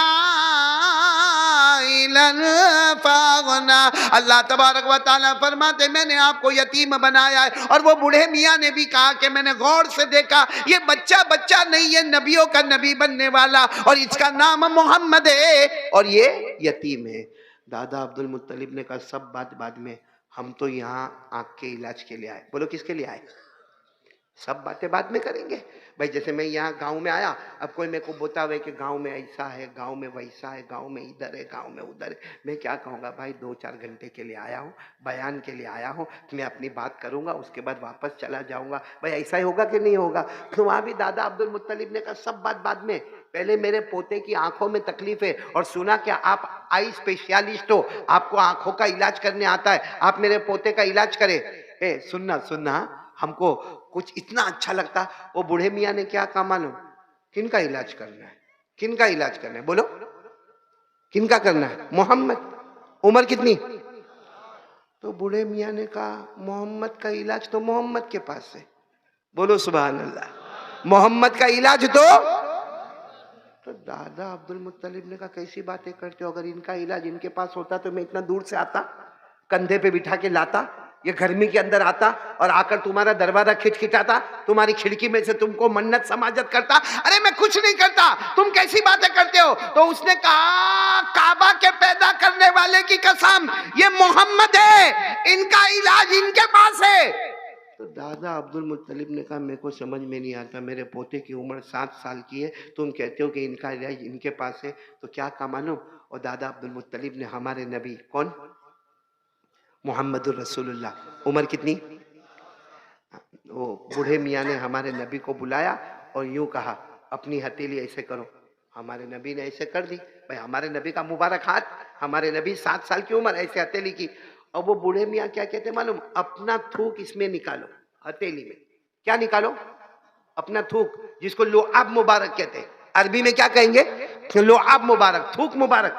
عائلا فاغنیٰ۔ اللہ تبارک و تعالیٰ فرماتے میں نے آپ کو یتیم بنایا ہے، اور وہ بوڑھے میاں نے بھی کہا کہ میں نے غور سے دیکھا یہ بچہ نہیں ہے، نبیوں کا نبی بننے والا، اور اس کا نام محمد ہے، اور یہ یتیم ہے۔ دادا عبد المطلب نے کہا سب بات بعد میں، ہم تو یہاں آنکھ کے علاج کے لیے آئے۔ بولو کس کے لیے آئے؟ سب باتیں بعد میں کریں گے بھائی۔ جیسے میں یہاں گاؤں میں آیا، اب کوئی میرے کو بتا ہوئے کہ گاؤں میں ایسا ہے، گاؤں میں ویسا ہے، گاؤں میں ادھر ہے، گاؤں میں ادھر ہے، میں کیا کہوں گا بھائی 2-4 گھنٹے کے لیے آیا ہوں، بیان کے لیے آیا ہوں، میں اپنی بات کروں گا، اس کے بعد واپس چلا جاؤں گا۔ بھائی ایسا ہی ہوگا کہ نہیں ہوگا؟ تو وہاں بھی دادا عبد المطلب نے کہا سب بات بعد میں، پہلے میرے پوتے کی آنکھوں میں تکلیف ہے، اور سنا کہ آپ آئی اسپیشلسٹ ہو، آپ کو آنکھوں کا علاج کرنے آتا ہے، آپ میرے پوتے کا علاج کرے۔ سننا ہم کو کچھ اتنا اچھا لگتا، وہ بوڑھے میاں نے کیا کہا معلوم؟ کن کا علاج کرنا ہے؟ کن کا علاج کرنا ہے؟ بولو کن کا کرنا ہے؟ محمد۔ عمر کتنی؟ تو بوڑھے میاں نے کہا محمد کا علاج تو محمد کے پاس ہے۔ بولو سبحان اللہ۔ محمد کا علاج تو دادا عبد المطلب نے کہا کیسی باتیں کرتے ہو؟ اگر ان کا علاج ان کے پاس ہوتا تو میں اتنا دور سے آتا، کندھے پہ بٹھا کے لاتا، یہ گرمی کے اندر آتا اور آ کر تمہارا دروازہ کھٹکھٹاتا، تمہاری کھڑکی میں سے تم کو منت سماجت کرتا۔ ارے میں کچھ نہیں کرتا، تم کیسی باتیں کرتے ہو؟ تو اس نے کہا کعبہ کے پیدا کرنے والے کی قسم، یہ محمد ہے، ان کا علاج ان کے پاس ہے۔ تو دادا عبد المطلب نے کہا میرے کو سمجھ میں نہیں آتا، میرے پوتے کی عمر 7 سال کی ہے، تم کہتے ہو کہ ان کا علاج ان کے پاس ہے، تو کیا کہا معلوم؟ اور دادا عبد المطلب نے ہمارے نبی کون؟ محمد الرسول اللہ۔ عمر کتنی؟ وہ بوڑھے میاں نے ہمارے نبی کو بلایا اور یوں کہا اپنی ہتھیلی ایسے کرو۔ ہمارے نبی نے ایسے کر دی، بھائی ہمارے نبی کا مبارک ہاتھ، ہمارے نبی 7 سال کی عمر، ایسے ہتھیلی کی۔ اور وہ بوڑھے میاں کیا کہتے معلوم؟ اپنا تھوک اس میں نکالو، ہتھیلی میں۔ کیا نکالو؟ اپنا تھوک، جس کو لعاب مبارک کہتے ہیں، عربی میں کیا کہیں گے؟ لعاب مبارک، تھوک مبارک۔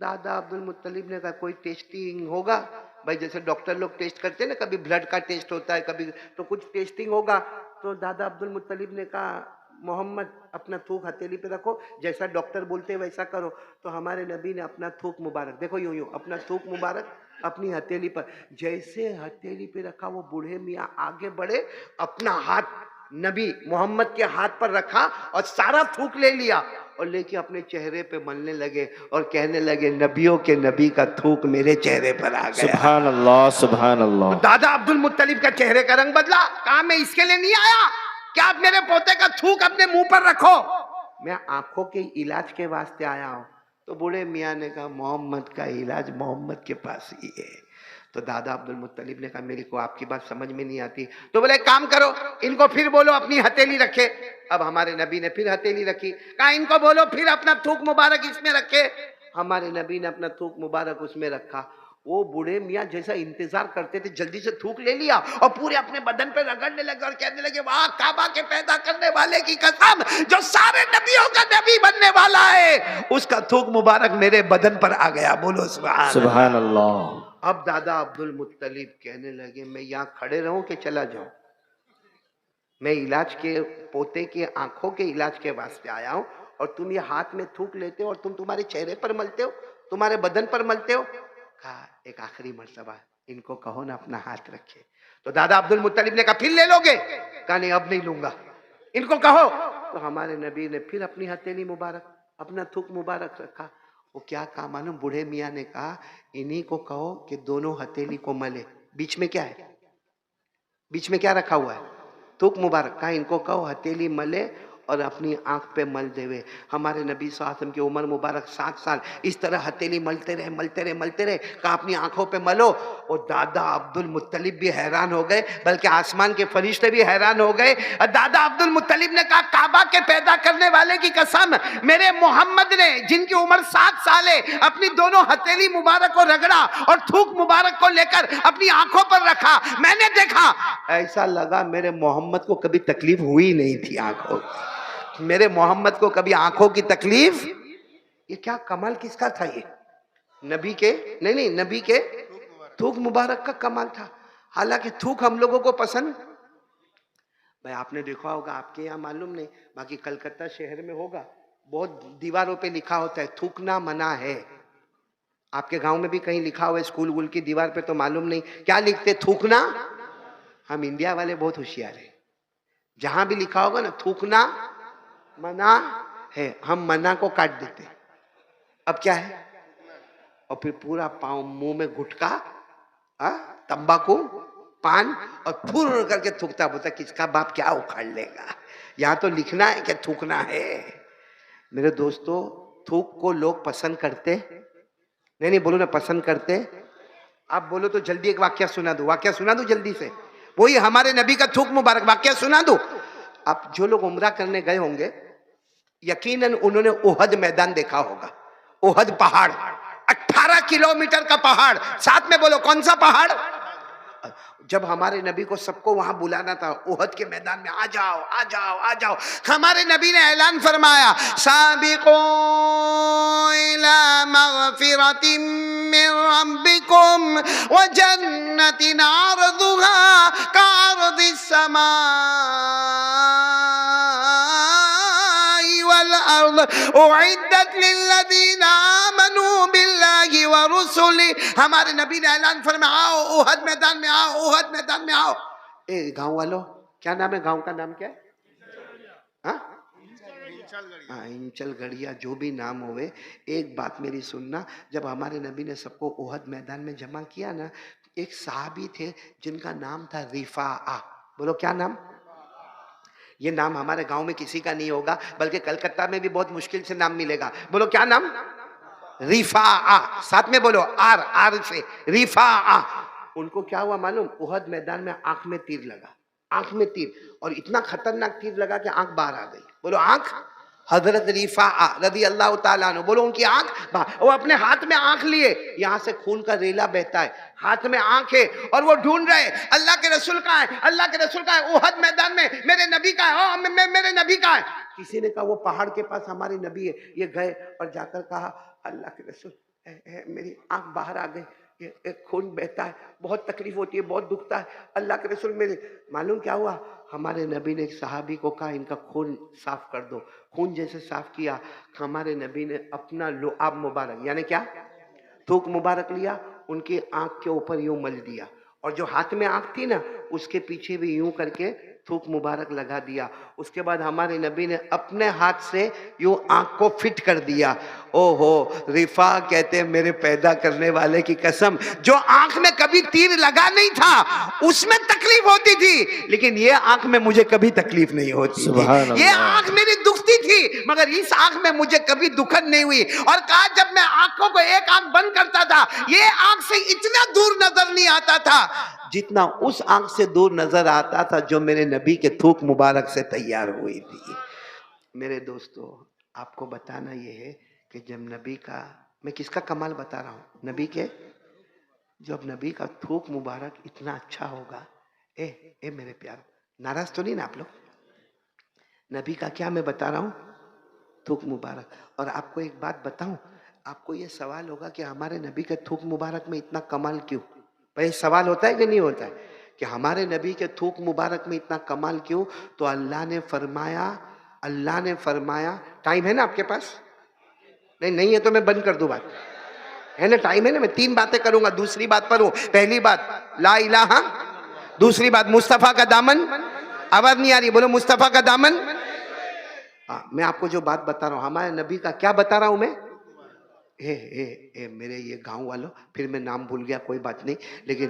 دادا عبد المطلب نے کہا کوئی ٹیسٹنگ ہوگا؟ بھائی جیسے ڈاکٹر لوگ ٹیسٹ کرتے ہیں نا، کبھی بلڈ کا ٹیسٹ ہوتا ہے، کبھی تو کچھ ٹیسٹنگ ہوگا۔ تو دادا عبد المطلب نے کہا محمد اپنا تھوک ہتھیلی پہ رکھو، جیسا ڈاکٹر بولتے ہیں ویسا کرو۔ تو ہمارے نبی نے اپنا تھوک مبارک، دیکھو یوں اپنا تھوک مبارک اپنی ہتھیلی پر، جیسے ہتھیلی پہ رکھا وہ بوڑھے میاں آگے بڑھے، اپنا ہاتھ نبی محمد کے ہاتھ پر رکھا اور سارا تھوک لے لیا اور لے کے اپنے چہرے پہ ملنے لگے اور کہنے لگے نبیوں کے نبی کا تھوک میرے چہرے پر آ گیا۔ سبحان اللہ سبحان اللہ۔ دادا عبد المطلب کا چہرے کا رنگ بدلا، کہا میں اس کے لیے نہیں آیا کہ آپ میرے پوتے کا تھوک اپنے منہ پر رکھو، میں آنکھوں کے علاج کے واسطے آیا ہوں۔ تو بوڑھے میاں نے کہا محمد کا علاج محمد کے پاس ہی ہے۔ تو دادا عبد المطلب نے کہا میری کو آپ کی بات سمجھ میں نہیں آتی، تو بولے کام کرو، ان کو پھر بولو اپنی ہتھیلی رکھے۔ اب ہمارے نبی نے پھر ہتھیلی رکھی، کہا ان کو بولو پھر اپنا تھوک مبارک اس میں رکھے۔ ہمارے نبی نے اپنا تھوک مبارک اس میں رکھا۔ وہ بوڑھے میاں جیسا انتظار کرتے تھے جلدی سے تھوک لے لیا اور پورے اپنے بدن پہ رگڑنے لگے اور کہنے لگے واہ کعبہ کے پیدا کرنے والے کی قسم، جو سارے نبیوں کا نبی بننے والا ہے، اس کا تھوک مبارک میرے بدن پر آ گیا۔ بولو سبحان اللہ۔ اب دادا عبد المطلب کہنے لگے میں یہاں کھڑے رہوں کہ چلا جاؤں؟ میں علاج کے پوتے کے آنکھوں کے علاج کے واسطے آیا ہوں اور تم یہ ہاتھ میں تھوک لیتے ہو اور تم تمہارے چہرے پر ملتے ہو، تمہارے بدن پر ملتے ہو۔ کہا ایک آخری مرتبہ ان کو کہو نا اپنا ہاتھ رکھے۔ تو دادا عبد المطلب نے کہا پھر لے لو گے؟ کہا نہیں اب نہیں لوں گا، ان کو کہو۔ تو ہمارے نبی نے پھر اپنی ہتھیلی مبارک اپنا تھوک مبارک رکھا۔ وہ کیا کہا معلوم؟ بوڑھے میاں نے کہا انہی کو کہو کہ دونوں ہتھیلی کو ملے۔ بیچ میں کیا ہے؟ بیچ میں کیا رکھا ہوا ہے؟ تھوک مبارک۔ کہا ان کو کہو ہتھیلی ملے اور اپنی آنکھ پہ مل دے ہوئے. ہمارے نبی صلی اللہ علیہ وسلم کی عمر مبارک 7 سال اس طرح ہتھیلی ملتے رہے کہا اپنی آنکھوں پہ ملو. اور دادا عبد المطلب بھی حیران ہو گئے, بلکہ آسمان کے فرشتے بھی حیران ہو گئے. دادا عبد المطلب نے کہا کعبہ کے پیدا کرنے والے کی قسم, میرے محمد نے جن کی عمر 7 سال ہے اپنی دونوں ہتھیلی مبارک کو رگڑا اور تھوک مبارک کو لے کر اپنی آنکھوں پر رکھا. میں نے دیکھا, ایسا لگا میرے محمد کو کبھی تکلیف ہوئی نہیں تھی آنکھوں. میرے محمد کو کبھی آنکھوں کی تکلیف. یہ کیا کمال کس کا تھا؟ یہ نبی کے نہیں نبی کے تھوک مبارک کا کمال تھا. حالانکہ تھوک ہم لوگوں کو پسند, بھائی آپ نے دیکھا ہوگا, آپ کے یہاں معلوم نہیں, باقی کلکتہ شہر میں ہوگا, بہت دیواروں پہ لکھا ہوتا ہے تھوکنا منع ہے. آپ کے گاؤں میں بھی کہیں لکھا ہوا ہے اسکول وول کی دیوار پہ, تو معلوم نہیں کیا لکھتے, تھوکنا. ہم انڈیا والے بہت ہوشیار ہیں, جہاں بھی لکھا ہوگا نا تھوکنا منع ہے, ہم منع کو کاٹ دیتے. اب کیا ہے, اور پھر پورا پاؤں منہ میں گٹکا, تمباکو, پان, اور پھر کر کے تھوکتا. بولتا کس کا باپ کیا اکھاڑ لے گا, یہاں تو لکھنا ہے کہ تھوکنا ہے. میرے دوستو, تھوک کو لوگ پسند کرتے نہیں بولو نا, پسند کرتے. آپ بولو تو جلدی ایک واقعہ سنا دو جلدی سے. وہی ہمارے نبی کا تھوک مبارک واقعہ سنا دو. اب جو لوگ عمرہ کرنے گئے ہوں گے یقیناً انہوں نے احد میدان دیکھا ہوگا. احد پہاڑ 18 کلومیٹر کا پہاڑ, ساتھ میں بولو کون سا پہاڑ. جب ہمارے نبی کو سب کو وہاں بلانا تھا احد کے میدان میں, آ جاؤ, ہمارے نبی نے اعلان فرمایا سابقوا الى مغفرۃ من ربکم وجنۃ عرضها كعرض السماء والارض اعدت للذین آمنوا باللہ ورسلہ. ہمارے نبی نے اعلان فرمایا آؤ احد میدان میں آؤ, احد میدان میں آؤ. اے گاؤں والوں, کیا نام ہے گاؤں کا, نام کیا ہے؟ انچل گڑیا, جو بھی نام ہوئے, ایک بات میری سننا. جب ہمارے نبی نے سب کو احد میدان میں جمع کیا نا, ایک صحابی تھے جن کا نام تھا رفاعہ. بولو کیا نام. یہ نام ہمارے گاؤں میں کسی کا نہیں ہوگا, بلکہ کلکتہ میں بھی بہت مشکل سے نام ملے گا. بولو کیا نام, رفاعہ. ساتھ میں بولو آر سے, رفاعہ. ان کو کیا ہوا معلوم, احد میدان میں آنکھ میں تیر لگا, آنکھ میں تیر, اور اتنا خطرناک تیر لگا کہ آنکھ باہر آ گئی. بولو آنکھ. حضرت رفاعہ رضی اللہ تعالیٰ عنہ, بولو ان کی آنکھ باہر. وہ اپنے ہاتھ میں آنکھ لیے, یہاں سے خون کا ریلا بہتا ہے, ہاتھ میں آنکھ ہے, اور وہ ڈھونڈ رہے اللہ کے رسول کا ہے, اللہ کے رسول کا ہے. احد میدان میں میرے نبی کا ہے, میرے نبی کا ہے. کسی نے کہا وہ پہاڑ کے پاس ہمارے نبی ہے. یہ گئے اور جا کر کہا اللہ کے رسول میری آنکھ باہر آ گئی, ایک خون بہتا ہے, بہت تکلیف ہوتی ہے, بہت دکھتا ہے. اللہ کے رسول میرے, معلوم کیا ہوا, ہمارے نبی نے ایک صحابی کو کہا ان کا خون صاف کر دو. خون جیسے صاف کیا, ہمارے نبی نے اپنا لعاب مبارک یعنی کیا, تھوک مبارک لیا, ان کی آنکھ کے اوپر یوں مل دیا, اور جو ہاتھ میں آنکھ تھی نا اس کے پیچھے بھی یوں کر کے تھوک مبارک لگا دیا. اس کے بعد ہمارے نبی نے اپنے ہاتھ سے یوں آنکھ کو فٹ کر دیا. او ہو, رفاع کہتے ہیں میرے پیدا کرنے والے کی قسم, جو آنکھ میں کبھی تیر لگا نہیں تھا اس میں تکلیف ہوتی تھی, لیکن یہ آنکھ میں مجھے کبھی تکلیف نہیں ہوتی تھی. یہ آنکھ میری دکھتی تھی مگر اس آنکھ میں مجھے کبھی دکھن نہیں ہوئی. اور کہا جب میں آنکھوں کو ایک آنکھ بند کرتا تھا, یہ آنکھ سے اتنا دور نظر نہیں آتا تھا جتنا اس آنکھ سے دور نظر آتا تھا جو میرے نبی کے تھوک مبارک سے تیار ہوئی تھی. میرے دوستو, آپ کو بتانا یہ ہے کہ جب نبی کا, میں کس کا کمال بتا رہا ہوں, نبی کے, جب نبی کا تھوک مبارک اتنا اچھا ہوگا. اے میرے پیار, ناراض تو نہیں نا آپ لوگ, نبی کا کیا میں بتا رہا ہوں, تھوک مبارک. اور آپ کو ایک بات بتاؤں, آپ کو یہ سوال ہوگا کہ ہمارے نبی کے تھوک مبارک میں اتنا کمال کیوں. بھائی سوال ہوتا ہے کہ نہیں ہوتا ہے کہ ہمارے نبی کے تھوک مبارک میں اتنا کمال کیوں. تو اللہ نے فرمایا, ٹائم ہے نا آپ کے پاس, نہیں ہے تو میں بند کر دوں بات, ہے نا, ٹائم ہے نا, میں 3 باتیں کروں گا. دوسری بات پڑھوں, پہلی بات لا الہ, دوسری بات مصطفیٰ کا دامن, آواز نہیں آ رہی, بولو مصطفیٰ کا دامن. میں آپ کو جو بات بتا رہا ہوں ہمارے نبی کا, کیا بتا رہا ہوں میں, میرے یہ گاؤں والوں, پھر میں نام بھول گیا, کوئی بات نہیں, لیکن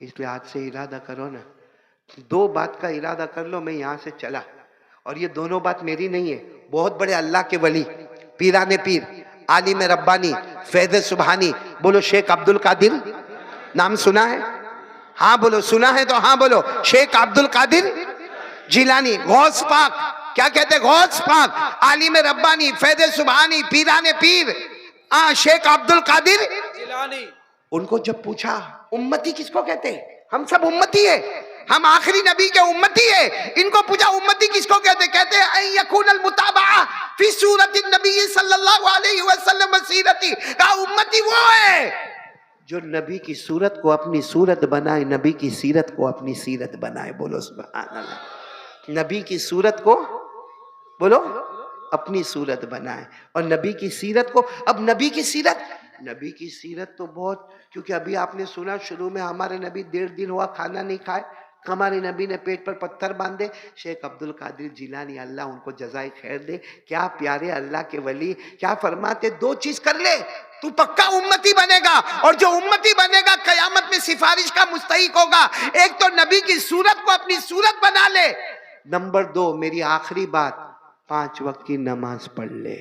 اس لیے آج سے ارادہ کرو نا, 2 بات کا ارادہ کر لو, میں یہاں سے چلا, اور یہ دونوں بات میری نہیں ہے, بہت بڑے اللہ کے ولی, پیران پیر, عالم ربانی, فیض سبحانی, بولو شیخ عبد القادر, نام سنا ہے؟ ہاں بولو, سنا ہے تو ہاں بولو. شیخ عبد القادر جیلانی, غوث پاک, کیا کہتے ہیں, غوث پاک, عالم ربانی, فیض سبحانی, پیران پیر, شیخ عبد القادر جیلانی. ان کو جب پوچھا امتی کس کو کہتے ہیں, ہم سب امتی ہیں, ہم آخری نبی کے امتی ہیں, ان کو پوچھا امتی کس کو کہتے ہیں, کہتے ہیں ان یکون المتابعہ فی صورت النبی صلی اللہ علیہ وسلم سیرتی, کہا امتی وہ ہے جو نبی کی صورت کو اپنی صورت بنائے, نبی کی سیرت کو اپنی سیرت بنائے. بولو سبحان اللہ. نبی کی صورت کو بولو اپنی صورت بنائے, اور نبی کی سیرت کو. اب نبی کی سیرت تو بہت, کیونکہ ابھی آپ نے سنا شروع میں ہمارے نبی 1.5 دن ہوا کھانا نہیں کھائے, ہمارے نبی نے پیٹ پر پتھر باندھے. شیخ عبد القادر جیلانی, اللہ ان کو جزائے خیر دے, کیا پیارے اللہ کے ولی, کیا فرماتے, 2 چیز کر لے تو پکا امتی بنے گا, اور جو امتی بنے گا قیامت میں سفارش کا مستحق ہوگا. ایک تو نبی کی صورت کو اپنی صورت بنا لے, نمبر 2 میری آخری بات, 5 وقت کی نماز پڑھ لے.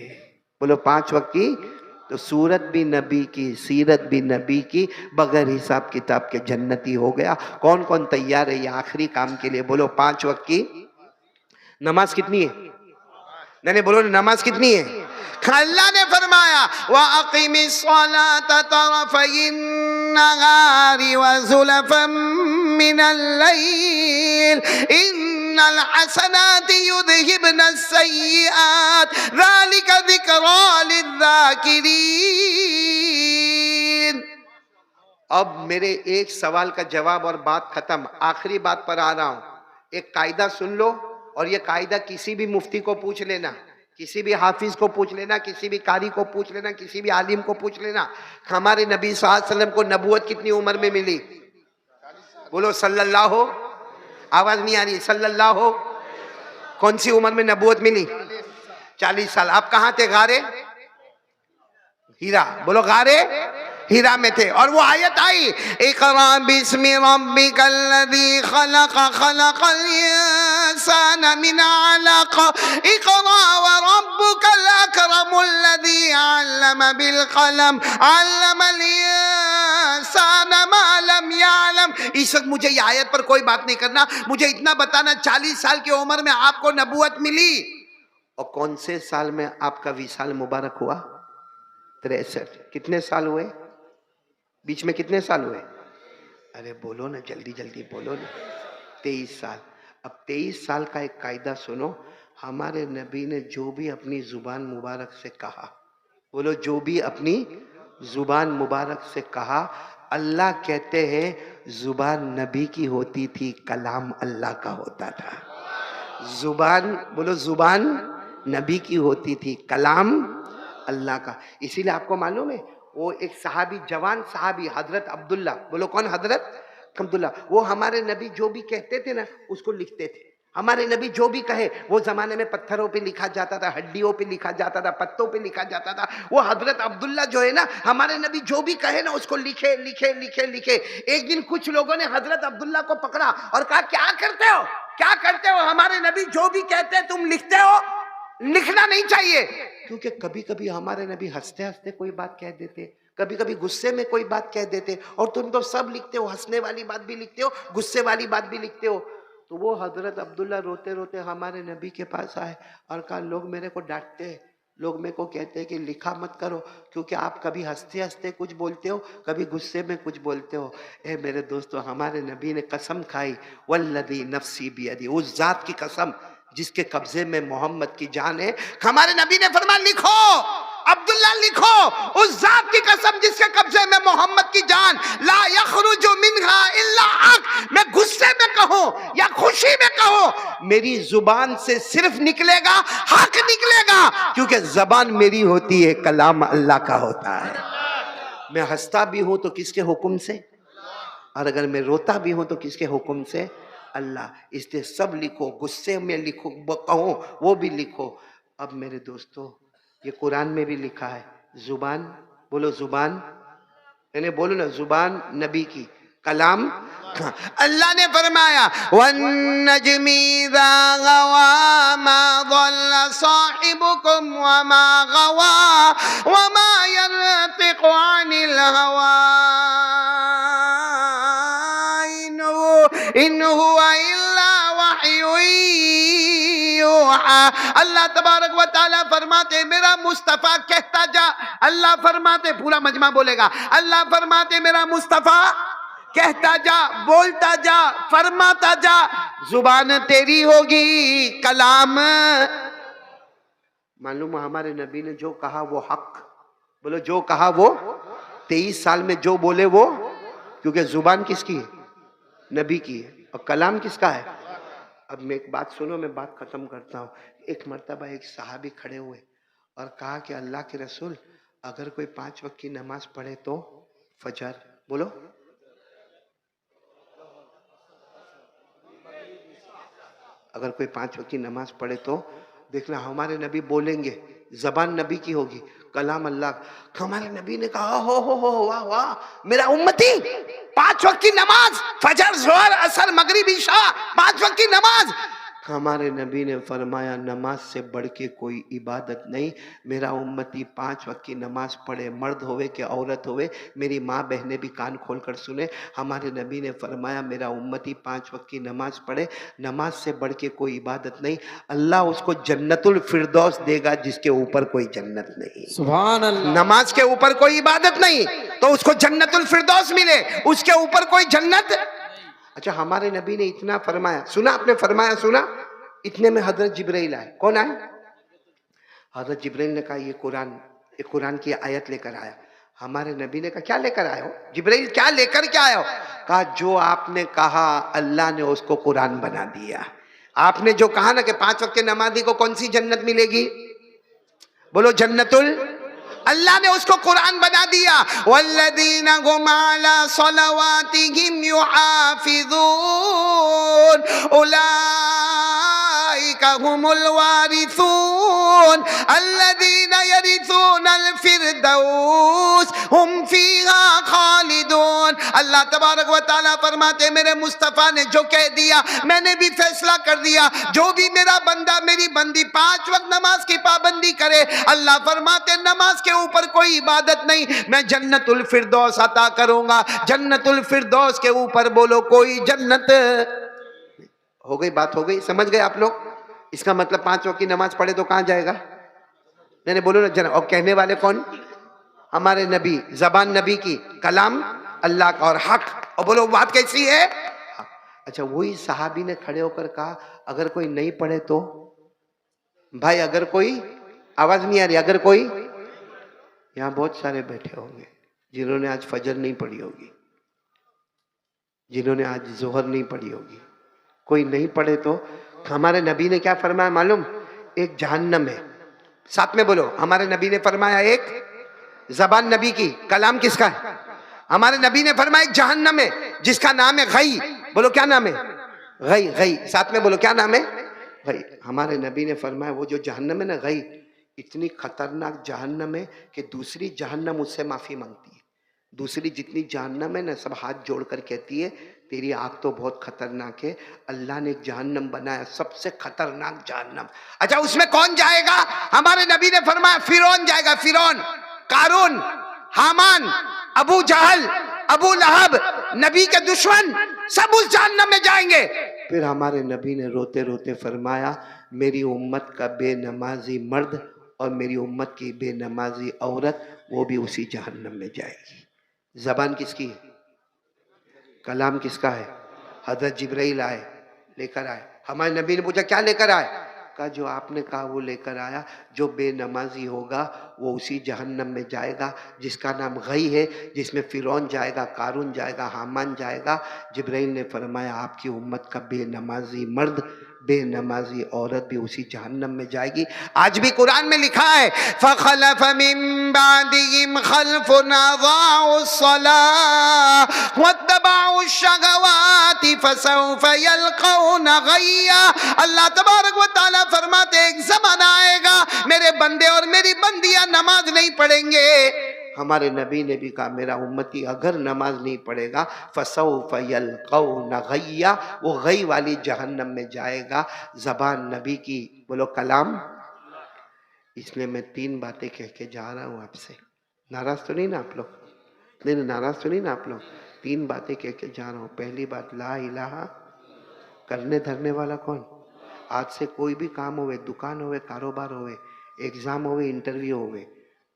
بولو 5 وقت کی, تو صورت بھی نبی کی, سیرت بھی نبی کی, بغیر حساب کتاب کے جنتی ہو گیا. کون کون تیار ہے یہ آخری کام کے لیے؟ بولو 5 وقت کی نماز کتنی ہے؟ نہیں بولو نماز کتنی ہے؟ اللہ نے فرمایا وَأَقِمِ الصَّلَاةَ طَرَفَيِ النَّهَارِ وَزُلَفًا مِّنَ اللَّيْلِ إِنَّ الْحَسَنَاتِ يُذْهِبْنَ السَّيِّئَاتِ ذَلِكَ ذِكْرَى لِلذَّاكِرِينَ. اب میرے ایک سوال کا جواب اور بات ختم. آخری بات پر آ رہا ہوں. ایک قاعدہ سن لو, اور یہ قاعدہ کسی بھی مفتی کو پوچھ لینا, کسی بھی حافظ کو پوچھ لینا, کسی بھی قاری کو پوچھ لینا, کسی بھی عالم کو پوچھ لینا. ہمارے نبی صلی اللہ علیہ وسلم کو نبوت کتنی عمر میں ملی؟ بولو صلی اللہ ہو, آواز نہیں آ رہی, صلی اللہ ہو. کون سی عمر میں نبوت ملی؟ 40 سال. آپ کہاں تھے؟ غارے ہیرا. بولو غارے ہیرا میں تھے. اور وہ آیت آئی اقرأ بسم ربک الذی خلق خلق الانسان من علق اقرأ وربک الاکرم الذی علم بالقلم علم الانسان ما لم یعلم. اس وقت مجھے یہ آیت پر کوئی بات نہیں کرنا, مجھے اتنا بتانا 40 سال کی عمر میں آپ کو نبوت ملی, اور کون سے سال میں آپ کا وصال مبارک ہوا؟ 63. کتنے سال ہوئے بیچ میں؟ کتنے سال ہوئے؟ ارے بولو نا, جلدی جلدی بولو نا. 23 سال. اب 23 سال کا ایک قاعدہ سنو. ہمارے نبی نے جو بھی اپنی زبان مبارک سے کہا, بولو جو بھی اپنی زبان مبارک سے کہا, اللہ کہتے ہیں زبان نبی کی ہوتی تھی, کلام اللہ کا ہوتا تھا. زبان بولو زبان نبی کی ہوتی تھی, کلام اللہ کا. اسی لیے آپ کو معلوم ہے وہ ایک صحابی, جوان صحابی حضرت عبداللہ, بولو کون؟ حضرت عبداللہ. وہ ہمارے نبی جو بھی کہتے تھے نا اس کو لکھتے تھے. ہمارے نبی جو بھی کہے, وہ زمانے میں پتھروں پہ لکھا جاتا تھا, ہڈیوں پہ لکھا جاتا تھا, پتوں پہ لکھا جاتا تھا. وہ حضرت عبداللہ جو ہے نا, ہمارے نبی جو بھی کہے نا اس کو لکھے لکھے لکھے لکھے. ایک دن کچھ لوگوں نے حضرت عبداللہ کو پکڑا اور کہا کیا کرتے ہو, کیا کرتے ہو؟ ہمارے نبی جو بھی کہتے ہیں تم لکھتے ہو, لکھنا نہیں چاہیے. کیونکہ کبھی کبھی ہمارے نبی ہنستے ہنستے کوئی بات کہہ دیتے, کبھی کبھی غصے میں کوئی بات کہہ دیتے, اور تم تو سب لکھتے ہو, ہنسنے والی بات بھی لکھتے ہو, غصے والی بات بھی لکھتے ہو. تو وہ حضرت عبداللہ روتے روتے ہمارے نبی کے پاس آئے اور کہا لوگ میرے کو ڈانٹتے ہیں, لوگ میرے کو کہتے ہیں کہ لکھا مت کرو, کیونکہ آپ کبھی ہنستے ہنستے کچھ بولتے ہو, کبھی غصے میں کچھ بولتے ہو. اے میرے دوستو, ہمارے نبی نے قسم کھائی, والذی نفسی بیدی, اس ذات کی قسم جس کے قبضے میں محمد کی جان ہے. ہمارے نبی نے فرمایا لکھو عبداللہ, لکھو اس ذات کی قسم جس کے قبضے میں محمد کی جان, لا یخرج منہا الا حق. میں غصے میں کہوں یا خوشی میں کہوں, میری زبان سے صرف نکلے گا حق نکلے گا, کیونکہ زبان میری ہوتی ہے, کلام اللہ کا ہوتا ہے. میں ہنستا بھی ہوں تو کس کے حکم سے, اور اگر میں روتا بھی ہوں تو کس کے حکم سے؟ اللہ. اس لیے سب لکھو, غصے میں لکھو, کہو وہ بھی لکھو. اب میرے دوستو یہ قرآن میں بھی لکھا ہے, زبان بولو زبان, یعنی بولو نا زبان نبی کی, کلام اللہ نے فرمایا وَالنَّجْمِ إِذَا غَوَى مَا ضَلَّ صَاحِبُكُمْ وَمَا غَوَى وَمَا يَنطِقُ عَنِ الْهَوَىٰ إِنْ هُوَ إِلَّا وَحْيٌ یوحیٰ۔ اللہ تبارک و تعالیٰ فرماتے میرا مصطفیٰ کہتا جا، اللہ فرماتے پورا مجمع بولے گا، اللہ فرماتے میرا مصطفیٰ کہتا جا، بولتا جا، فرماتا جا، زبان تیری ہوگی، کلام معلوم ہمارے نبی نے جو کہا وہ حق، بولو جو کہا وہ 23 سال میں جو بولے وہ، کیونکہ زبان کس کی ہے؟ نبی کی ہے، اور کلام کس کا ہے؟ اب میں ایک بات سنو، میں بات ختم کرتا ہوں۔ ایک مرتبہ ایک صحابی کھڑے ہوئے اور کہا کہ اللہ کے رسول اگر کوئی 5 وقت کی نماز پڑھے تو فجر، بولو اگر کوئی 5 وقت کی نماز پڑھے تو، دیکھنا ہمارے نبی بولیں گے، زبان نبی کی ہوگی، کلام اللہ۔ ہمارے نبی نے کہا ہو واہ واہ، میرا امتی 5 وقت کی نماز، فجر ظہر عصر مغرب عشاء 5 وقت کی نماز۔ ہمارے نبی نے فرمایا نماز سے بڑھ کے کوئی عبادت نہیں، میرا امتی 5 وقت کی نماز پڑھے، مرد ہوئے کہ عورت ہوئے، میری ماں بہنیں بھی کان کھول کر سنیں، ہمارے نبی نے فرمایا میرا امتی 5 وقت کی نماز پڑھے، نماز سے بڑھ کے کوئی عبادت نہیں، اللہ اس کو جنت الفردوس دے گا جس کے اوپر کوئی جنت نہیں۔ سبحان اللہ۔ نماز کے اوپر کوئی عبادت نہیں تو اس کو جنت الفردوس ملے، اس کے اوپر کوئی جنت۔ اچھا ہمارے نبی نے اتنا فرمایا، سنا آپ نے فرمایا سنا، اتنے میں حضرت جبرائیل آئے۔ کون آئے؟ حضرت جبرائیل نے کہا یہ قرآن کی آیت لے کر آیا۔ ہمارے نبی نے کہا کیا لے کر آئے ہو جبرائیل، کیا لے کر کیا آئے ہو؟ کہا جو آپ نے کہا اللہ نے اس کو قرآن بنا دیا۔ آپ نے جو کہا نا کہ 5 وقت کے نمازی کو کون سی جنت ملے گی، بولو جنت اللہ نے اس کو قرآن بنا دیا۔ والذین هم علی صلواتهم یحافظون اولئک هم الوارثون الذین یرثون الفردوس هم فیہا خالدون۔ اللہ تبارک و تعالیٰ فرماتے میرے مصطفیٰ نے جو کہہ دیا میں نے بھی فیصلہ کر دیا، جو بھی میرا بندہ میری بندی 5 وقت نماز کی پابندی کرے، اللہ فرماتے نماز کے اوپر کوئی عبادت نہیں، میں جنت الفردوس عطا کروں گا۔ جنت الفردوس کے اوپر بولو کوئی جنت۔ ہو گئی بات، ہو گئی، سمجھ گئے آپ لوگ؟ اس کا مطلب 5 وقت کی نماز پڑھے تو کہاں جائے گا؟ نہیں بولو نا جنت۔ اور کہنے والے کون؟ ہمارے نبی، زبان نبی کی، کلام اللہ کا اور حق۔ اور بولو بات کیسی ہے؟ اچھا وہی صحابی نے کھڑے ہو کر کہا اگر کوئی نہیں پڑھے تو، بھائی اگر کوئی، آواز نہیں آ رہی، اگر کوئی، یہاں بہت سارے بیٹھے ہوں گے جنہوں نے آج فجر نہیں پڑھی ہوگی، جنہوں نے آج ظہر نہیں پڑھی ہوگی، کوئی نہیں پڑھے تو ہمارے نبی نے کیا فرمایا معلوم؟ ایک جہنم ہے، ساتھ میں بولو، ہمارے نبی نے فرمایا ایک، زبان نبی کی، کلام کس کا ہے؟ ہمارے نبی نے فرمایا ایک جہنم ہے جس کا نام ہے غی، بولو کیا نام ہے؟ غی، ساتھ میں بولو کیا نام ہے؟ غی۔ ہمارے نبی نے فرمایا وہ جو جہنم ہے نا غی، اتنی خطرناک جہنم ہے کہ دوسری جہنم اس سے معافی مانگتی ہے، دوسری جتنی جہنم ہے نا سب ہاتھ جوڑ کر کہتی ہے تیری آگ تو بہت خطرناک ہے، اللہ نے ایک جہنم بنایا سب سے خطرناک جہنم۔ اچھا اس میں کون جائے گا؟ ہمارے نبی نے فرمایا فرعون جائے گا، فرعون، قارون، حامان، ابو جہل، ابو لہب، نبی کے دشمن سب اس جہنم میں جائیں گے۔ پھر ہمارے نبی نے روتے روتے فرمایا میری امت کا بے نمازی مرد اور میری امت کی بے نمازی عورت وہ بھی اسی جہنم میں جائے گی۔ زبان کس کی ہے؟ کلام کس کا ہے؟ حضرت جبرائیل آئے، لے کر آئے۔ ہمارے نبی نے پوچھا کیا لے کر آئے؟ کہا جو آپ نے کہا وہ لے کر آیا، جو بے نمازی ہوگا وہ اسی جہنم میں جائے گا جس کا نام غی ہے، جس میں فرعون جائے گا، قارون جائے گا، حامان جائے گا۔ جبرائیل نے فرمایا آپ کی امت کا بے نمازی مرد، بے نمازی عورت بھی اسی جہنم میں جائے گی۔ آج بھی قرآن میں لکھا ہے فَخَلَفَ مِن بَعْدِهِمْ خَلْفٌ أَضَاعُوا الصَّلَاةَ وَاتَّبَعُوا الشَّهَوَاتِ فَسَوْفَ يَلْقَوْنَ غَيًّا۔ اللہ تبارک و تعالیٰ فرماتے ایک زمانہ آئے گا میرے بندے اور میری بندیاں نماز نہیں پڑھیں گے، ہمارے نبی نے بھی کہا میرا امتی اگر نماز نہیں پڑھے گا فسوف یلقون غیا، وہ غی والی جہنم میں جائے گا۔ زبان نبی کی، بولو کلام۔ اس لیے میں 3 باتیں کہہ کے جا رہا ہوں آپ سے، ناراض تو نہیں نا آپ لوگ؟ نہیں ناراض تو نہیں نا آپ لوگ؟ 3 باتیں کہہ کے جا رہا ہوں۔ پہلی بات لا الہ، کرنے دھرنے والا کون؟ آج سے کوئی بھی کام ہوئے، دکان ہوئے، کاروبار ہوئے، ایگزام ہوئے، انٹرویو ہوئے،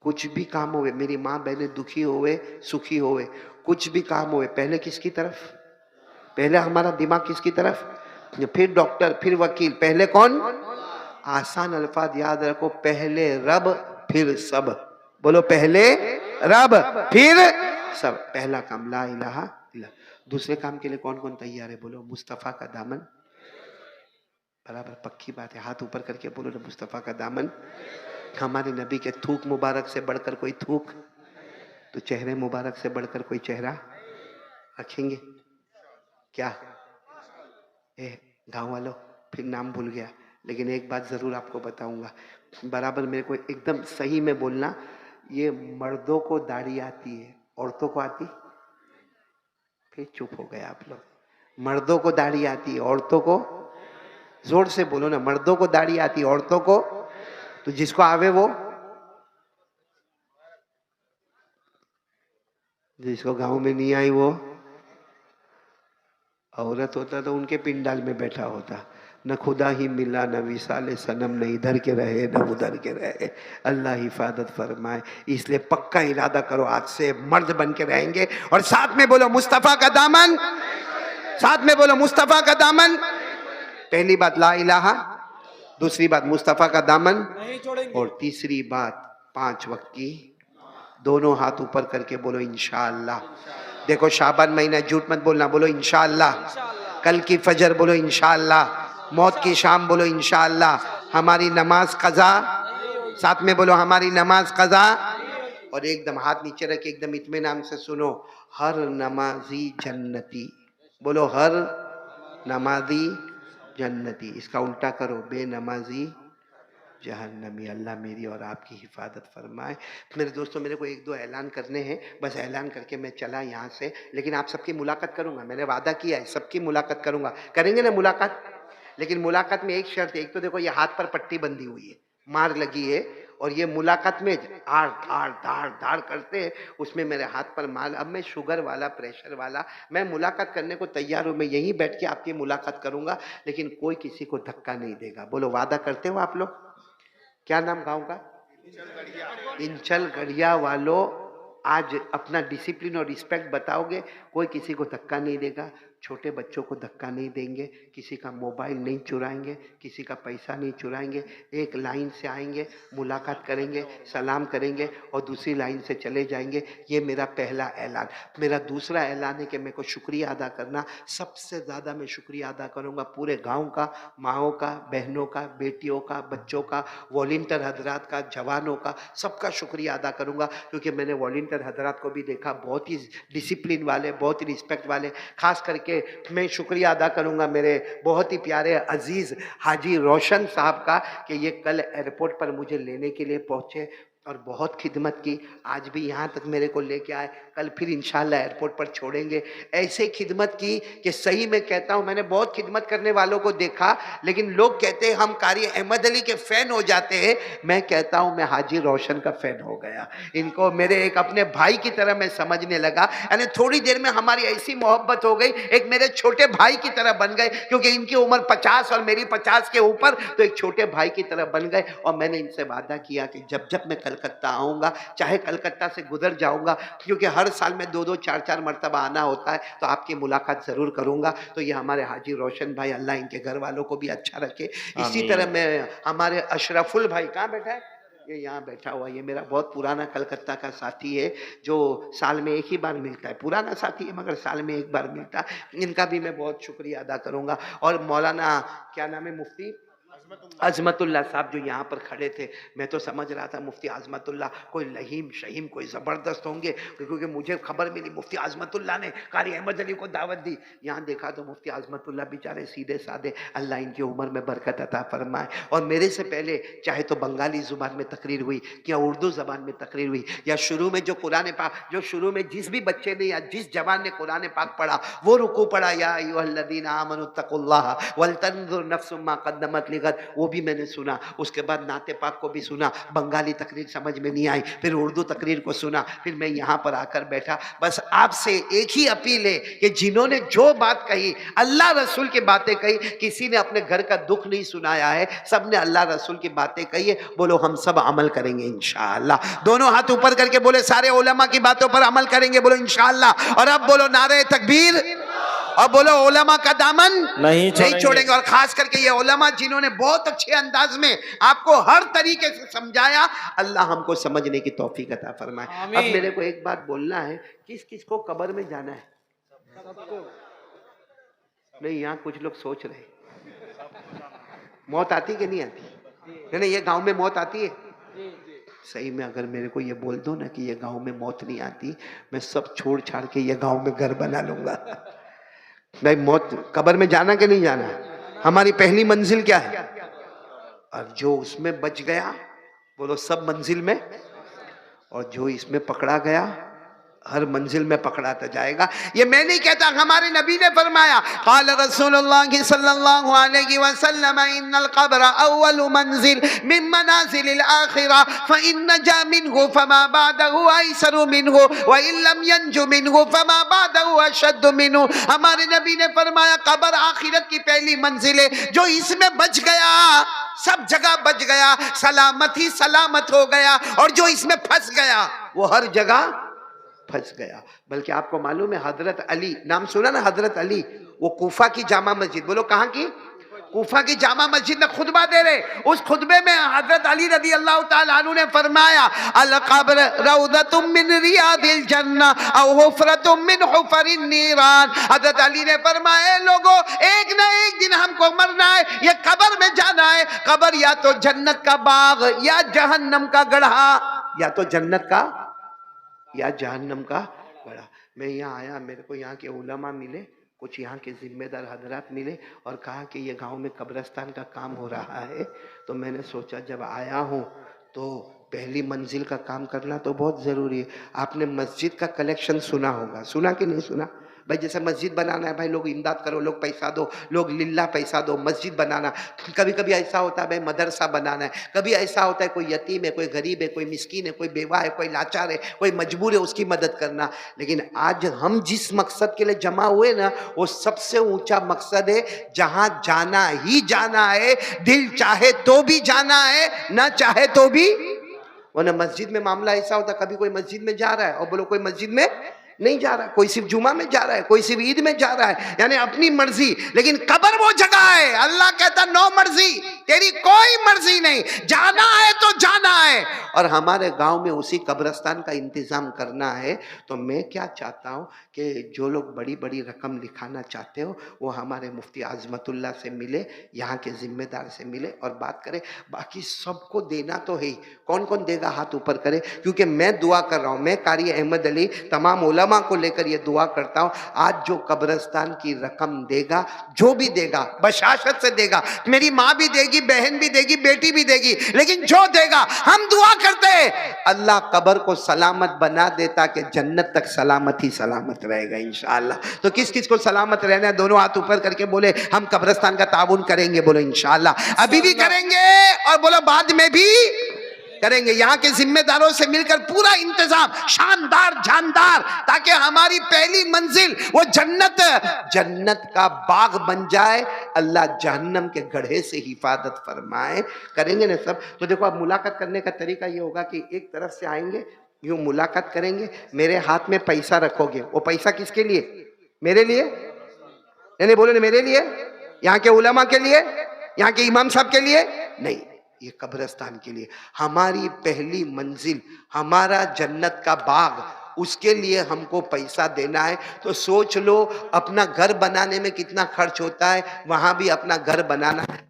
کچھ بھی کام ہوئے، میری ماں بہنیں دکھی ہوئے سکھی ہوئے، کچھ بھی کام ہوئے، پہلے کس کی طرف؟ پہلے ہمارا دماغ کس کی طرف؟ پھر ڈاکٹر، پھر وکیل، پہلے کون؟ آسان الفاظ یاد رکھو، پہلے رب پھر سب۔ بولو پہلے رب پھر سب۔ پہلا کام لا الہ الا اللہ۔ دوسرے کام کے لیے کون کون تیار ہے؟ بولو مصطفیٰ کا دامن۔ برابر پکی بات ہے، ہاتھ اوپر کر کے بولو نا، مصطفیٰ کا دامن۔ ہمارے نبی کے تھوک مبارک سے بڑھ کر کوئی تھوک، تو چہرے مبارک سے بڑھ کر کوئی چہرہ رکھیں گے کیا؟ گاؤں والوں، پھر نام بھول گیا، لیکن ایک بات ضرور آپ کو بتاؤں گا، برابر میرے کو ایک دم صحیح میں بولنا، یہ مردوں کو داڑھی آتی ہے، عورتوں کو آتی؟ پھر چپ ہو گئے آپ لوگ۔ مردوں کو داڑھی آتی ہے، عورتوں کو؟ زور سے بولو نا، مردوں کو داڑھی آتی ہے، عورتوں کو؟ تو جس کو آوے وہ، جس کو گاؤں میں نہیں آئی وہ عورت ہوتا تو ان کے پنڈال میں بیٹھا ہوتا، نہ خدا ہی ملا نہ وصال صنم، نہ ادھر کے رہے نہ ادھر کے رہے۔ اللہ حفاظت فرمائے۔ اس لیے پکا ارادہ کرو، آج سے مرد بن کے رہیں گے، اور ساتھ میں بولو مصطفیٰ کا دامن، ساتھ میں بولو مصطفیٰ کا دامن۔ پہلی بات لا الہ، دوسری بات مصطفیٰ کا دامن، اور تیسری بات 5 وقت کی، دونوں ہاتھ اوپر کر کے بولو انشاءاللہ۔ دیکھو شعبان مہینہ، جھوٹ مت بولنا، بولو انشاءاللہ۔ کل کی فجر بولو انشاءاللہ، موت کی شام بولو انشاءاللہ، ہماری نماز قضا، ساتھ میں بولو ہماری نماز قضا۔ اور ایک دم ہاتھ نیچے رکھ کے ایک دم اطمینان سے سنو، ہر نمازی جنتی، بولو ہر نمازی جنتی۔ اس کا الٹا کرو، بے نمازی جہنمی۔ اللہ میری اور آپ کی حفاظت فرمائے۔ میرے دوستوں، میرے کو 1-2 اعلان کرنے ہیں، بس اعلان کر کے میں چلا یہاں سے، لیکن آپ سب کی ملاقات کروں گا، میں نے وعدہ کیا ہے سب کی ملاقات کروں گا، کریں گے نا ملاقات؟ لیکن ملاقات میں ایک شرط ہے، ایک تو دیکھو یہ ہاتھ پر پٹی بندھی ہوئی ہے، مار لگی ہے، اور یہ ملاقات میں دھاڑ دھاڑ دھاڑ دھاڑ کرتے ہیں، اس میں میرے ہاتھ پر مال، اب میں شوگر والا، پریشر والا، میں ملاقات کرنے کو تیار ہوں، میں یہیں بیٹھ کے آپ کی ملاقات کروں گا، لیکن کوئی کسی کو دھکا نہیں دے گا۔ بولو وعدہ کرتے ہو آپ لوگ؟ کیا نام گاؤں کا؟ انچل گڑھیا والوں، آج اپنا ڈسپلن اور رسپیکٹ بتاؤ گے، کوئی کسی کو دھکا نہیں دے گا، چھوٹے بچوں کو دھکا نہیں دیں گے، کسی کا موبائل نہیں چرائیں گے، کسی کا پیسہ نہیں چرائیں گے، ایک لائن سے آئیں گے، ملاقات کریں گے، سلام کریں گے، اور دوسری لائن سے چلے جائیں گے۔ یہ میرا پہلا اعلان۔ میرا دوسرا اعلان ہے کہ میرے کو شکریہ ادا کرنا، سب سے زیادہ میں شکریہ ادا کروں گا پورے گاؤں کا، ماؤں کا، بہنوں کا، بیٹیوں کا، بچوں کا، والنٹر حضرات کا، جوانوں کا، سب کا شکریہ ادا کروں گا، کیونکہ میں نے والنٹر حضرات کو بھی دیکھا، بہت ہی ڈسپلن والے، بہت ہی رسپیکٹ والے۔ خاص کر کے میں شکریہ ادا کروں گا میرے بہت ہی پیارے عزیز حاجی روشن صاحب کا، کہ یہ کل ایئرپورٹ پر مجھے لینے کے لیے پہنچے اور بہت خدمت کی، آج بھی یہاں تک میرے کو لے کے آئے، کل پھر انشاءاللہ ایئرپورٹ پر چھوڑیں گے۔ ایسے خدمت کی کہ صحیح میں کہتا ہوں، میں نے بہت خدمت کرنے والوں کو دیکھا، لیکن لوگ کہتے ہیں ہم قاری احمد علی کے فین ہو جاتے ہیں، میں کہتا ہوں میں حاجی روشن کا فین ہو گیا، ان کو میرے ایک اپنے بھائی کی طرح میں سمجھنے لگا، یعنی تھوڑی دیر میں ہماری ایسی محبت ہو گئی، ایک میرے چھوٹے بھائی کی طرح بن گئے، کیونکہ ان کی عمر 50 اور میری 50 کے اوپر، تو ایک چھوٹے بھائی کی طرح بن گئے۔ اور میں نے ان سے وعدہ کیا کہ جب جب میں کلکتہ آؤں گا، چاہے کلکتہ سے گزر جاؤں گا، کیونکہ ہر سال میں 2-2 4-4 مرتبہ آنا ہوتا ہے، تو آپ کی ملاقات ضرور کروں گا۔ تو یہ ہمارے حاجی روشن بھائی، اللہ ان کے گھر والوں کو بھی اچھا رکھے۔ اسی طرح میں ہمارے اشرف البھائی، کہاں بیٹھا ہے؟ یہ یہاں بیٹھا ہوا، یہ میرا بہت پرانا کلکتہ کا ساتھی ہے، جو سال میں ایک ہی بار ملتا ہے، پرانا ساتھی ہے مگر سال میں ایک بار ملتا ہے، ان کا بھی میں بہت شکریہ ادا کروں گا۔ اور مولانا کیا نام ہے، مفتی عظمت اللہ صاحب جو یہاں پر کھڑے تھے، میں تو سمجھ رہا تھا مفتی عظمت اللہ کوئی لہیم شہیم کوئی زبردست ہوں گے، کیونکہ مجھے خبر ملی مفتی عظمت اللہ نے قاری احمد علی کو دعوت دی. یہاں دیکھا تو مفتی عظمت اللہ بیچارے سیدھے سادے، اللہ ان کی عمر میں برکت عطا فرمائے. اور میرے سے پہلے چاہے تو بنگالی زبان میں تقریر ہوئی یا اردو زبان میں تقریر ہوئی، یا شروع میں جو قرآن پاک، جو شروع میں جس بھی بچے نے یا جس جوان نے قرآن پاک پڑھا وہ رکوع پڑھا، یا ایھا الذین آمنوا اتقوا اللہ ولتنظر نفس ما قدمت لغد، وہ بھی میں نے سنا. اس کے بعد نعت پاک کو بھی سنا، بنگالی تقریر سمجھ میں نہیں آئی، پھر اردو تقریر کو سنا، پھر میں یہاں پر آ کر بیٹھا. بس آپ سے ایک ہی اپیل ہے کہ جنہوں نے جو بات کہی، اللہ رسول کی باتیں کہی، کسی نے اپنے گھر کا دکھ نہیں سنایا ہے، سب نے اللہ رسول کی باتیں کہی ہے. بولو ہم سب عمل کریں گے انشاءاللہ. دونوں ہاتھ اوپر کر کے بولے سارے علماء کی باتوں پر عمل کریں گے، بولو انشاءاللہ. اور اب بولو نعرہ تکبیر، اور بولو علماء کا دامن نہیں چھوڑیں گے. اور خاص کر کے یہ علماء جنہوں نے بہت اچھے انداز میں آپ کو ہر طریقے سے سمجھایا، اللہ ہم کو سمجھنے کی توفیق عطا فرمائے. اب میرے کو ایک بات بولنا ہے، کس کس کو قبر میں جانا ہے؟ نہیں، یہاں کچھ لوگ سوچ رہے موت آتی کہ نہیں آتی؟ نہیں، یہ گاؤں میں موت آتی ہے؟ صحیح میں اگر میرے کو یہ بول دو نا کہ یہ گاؤں میں موت نہیں آتی، میں سب چھوڑ چھاڑ کے یہ گاؤں میں گھر بنا لوں گا. بھائی موت قبر میں جانا کہ نہیں جانا؟ ہماری پہلی منزل کیا ہے؟ اور جو اس میں بچ گیا، بولو سب منزل میں، اور جو اس میں پکڑا گیا ہر منزل میں پکڑاتا جائے گا. یہ میں نہیں کہتا، ہمارے نبی نے فرمایا، قال رسول اللہ صلی اللہ علیہ وسلم ان القبر اول منزل من منازل الاخرہ فان نجا منه فما بعده ایسر منه وان لم ينج منه فما بعده اشد منه. ہمارے نبی نے فرمایا قبر آخرت کی پہلی منزل ہے، جو اس میں بچ گیا سب جگہ بچ گیا، سلامت ہی سلامت ہو گیا، اور جو اس میں پھنس گیا وہ ہر جگہ پھنس گیا. بلکہ آپ کو معلوم ہے حضرت علی، نام سنا نا حضرت علی، وہ کوفہ کی جامع مسجد، بولو کہاں کی؟ کوفہ کی جامع مسجد میں خطبہ دے رہے. اس خطبے میں حضرت علی رضی اللہ تعالیٰ عنہ نے فرمایا القبر روضۃ من ریاض الجنہ او حفرۃ من حفر النیران. حضرت علی نے فرمایا لوگوں ایک نہ ایک دن ہم کو مرنا ہے، یہ قبر میں جانا ہے. قبر یا تو جنت کا باغ یا جہنم کا گڑھا، یا تو جنت کا یا جہنم کا گڑھا. میں یہاں آیا، میرے کو یہاں کے علماء ملے، کچھ یہاں کے ذمہ دار حضرات ملے، اور کہا کہ یہ گاؤں میں قبرستان کا کام ہو رہا ہے. تو میں نے سوچا جب آیا ہوں تو پہلی منزل کا کام کرنا تو بہت ضروری ہے. آپ نے مسجد کا کلیکشن سنا ہوگا، سنا کہ نہیں سنا؟ بھائی جیسے مسجد بنانا ہے، بھائی لوگ امداد کرو، لوگ پیسہ دو، لوگ للہ پیسہ دو. مسجد بنانا کبھی کبھی ایسا ہوتا ہے بھائی مدرسہ بنانا ہے، کبھی ایسا ہوتا ہے کوئی یتیم ہے، کوئی غریب ہے، کوئی مسکین ہے، کوئی بیوہ ہے، کوئی لاچار ہے، کوئی مجبور ہے، اس کی مدد کرنا. لیکن آج ہم جس مقصد کے لیے جمع ہوئے نا، وہ سب سے اونچا مقصد ہے، جہاں جانا ہی جانا ہے، دل چاہے تو بھی جانا ہے، نہ چاہے تو بھی. ورنہ مسجد میں معاملہ ایسا ہوتا، کبھی کوئی مسجد میں جا رہا ہے اور بولو کوئی مسجد میں نہیں جا رہا ہے، کوئی صرف جمعہ میں جا رہا ہے، کوئی صرف عید میں جا رہا ہے، یعنی اپنی مرضی. لیکن قبر وہ جگہ ہے، اللہ کہتا نو مرضی، تیری کوئی مرضی نہیں، جانا ہے تو جانا ہے. اور ہمارے گاؤں میں اسی قبرستان کا انتظام کرنا ہے. تو میں کیا چاہتا ہوں کہ جو لوگ بڑی بڑی رقم لکھانا چاہتے ہو وہ ہمارے مفتی عظمت اللہ سے ملے، یہاں کے ذمہ دار سے ملے اور بات کرے. باقی سب کو دینا تو ہے ہی، کون کون دے گا ہاتھ اوپر کرے. کیونکہ میں دعا کر رہا ہوں، میں قاری احمد علی تمام علماء کو لے کر یہ دعا کرتا ہوں، آج جو قبرستان کی رقم دے گا، جو بھی دے گا بشاشت سے دے گا، میری ماں بھی دے گی، بہن بھی دے گی، بیٹی بھی دے گی، لیکن جو دے گا ہم دعا کرتے ہیں اللہ قبر کو سلامت بنا دے تاکہ جنت تک سلامت ہی سلامت رہے گا انشاءاللہ. تو کس کس کو سلامت رہنا ہے دونوں ہاتھ اوپر کر کے بولے ہم قبرستان کا تعاون کریں گے. بولو انشاءاللہ. ابھی بھی کریں گے اور بولو بعد میں بھی کریں گے. یہاں کے ذمہ داروں سے مل کر پورا انتظام شاندار جاندار، تاکہ ہماری پہلی منزل وہ جنت کا باغ بن جائے، اللہ جہنم کے گڑھے سے حفاظت فرمائے. کریں گے نا سب؟ تو دیکھو اب ملاقات کرنے کا طریقہ یہ ہوگا کہ ایک طرف سے آئیں گے، یوں ملاقات کریں گے، میرے ہاتھ میں پیسہ رکھو گے. وہ پیسہ کس کے لیے؟ میرے لیے. نہیں بولے میرے لیے، یہاں کے علماء کے لیے، یہاں کے امام صاحب کے لیے نہیں، یہ قبرستان کے لیے. ہماری پہلی منزل، ہمارا جنت کا باغ، اس کے لیے ہم کو پیسہ دینا ہے. تو سوچ لو اپنا گھر بنانے میں کتنا خرچ ہوتا ہے، وہاں بھی اپنا گھر بنانا ہے.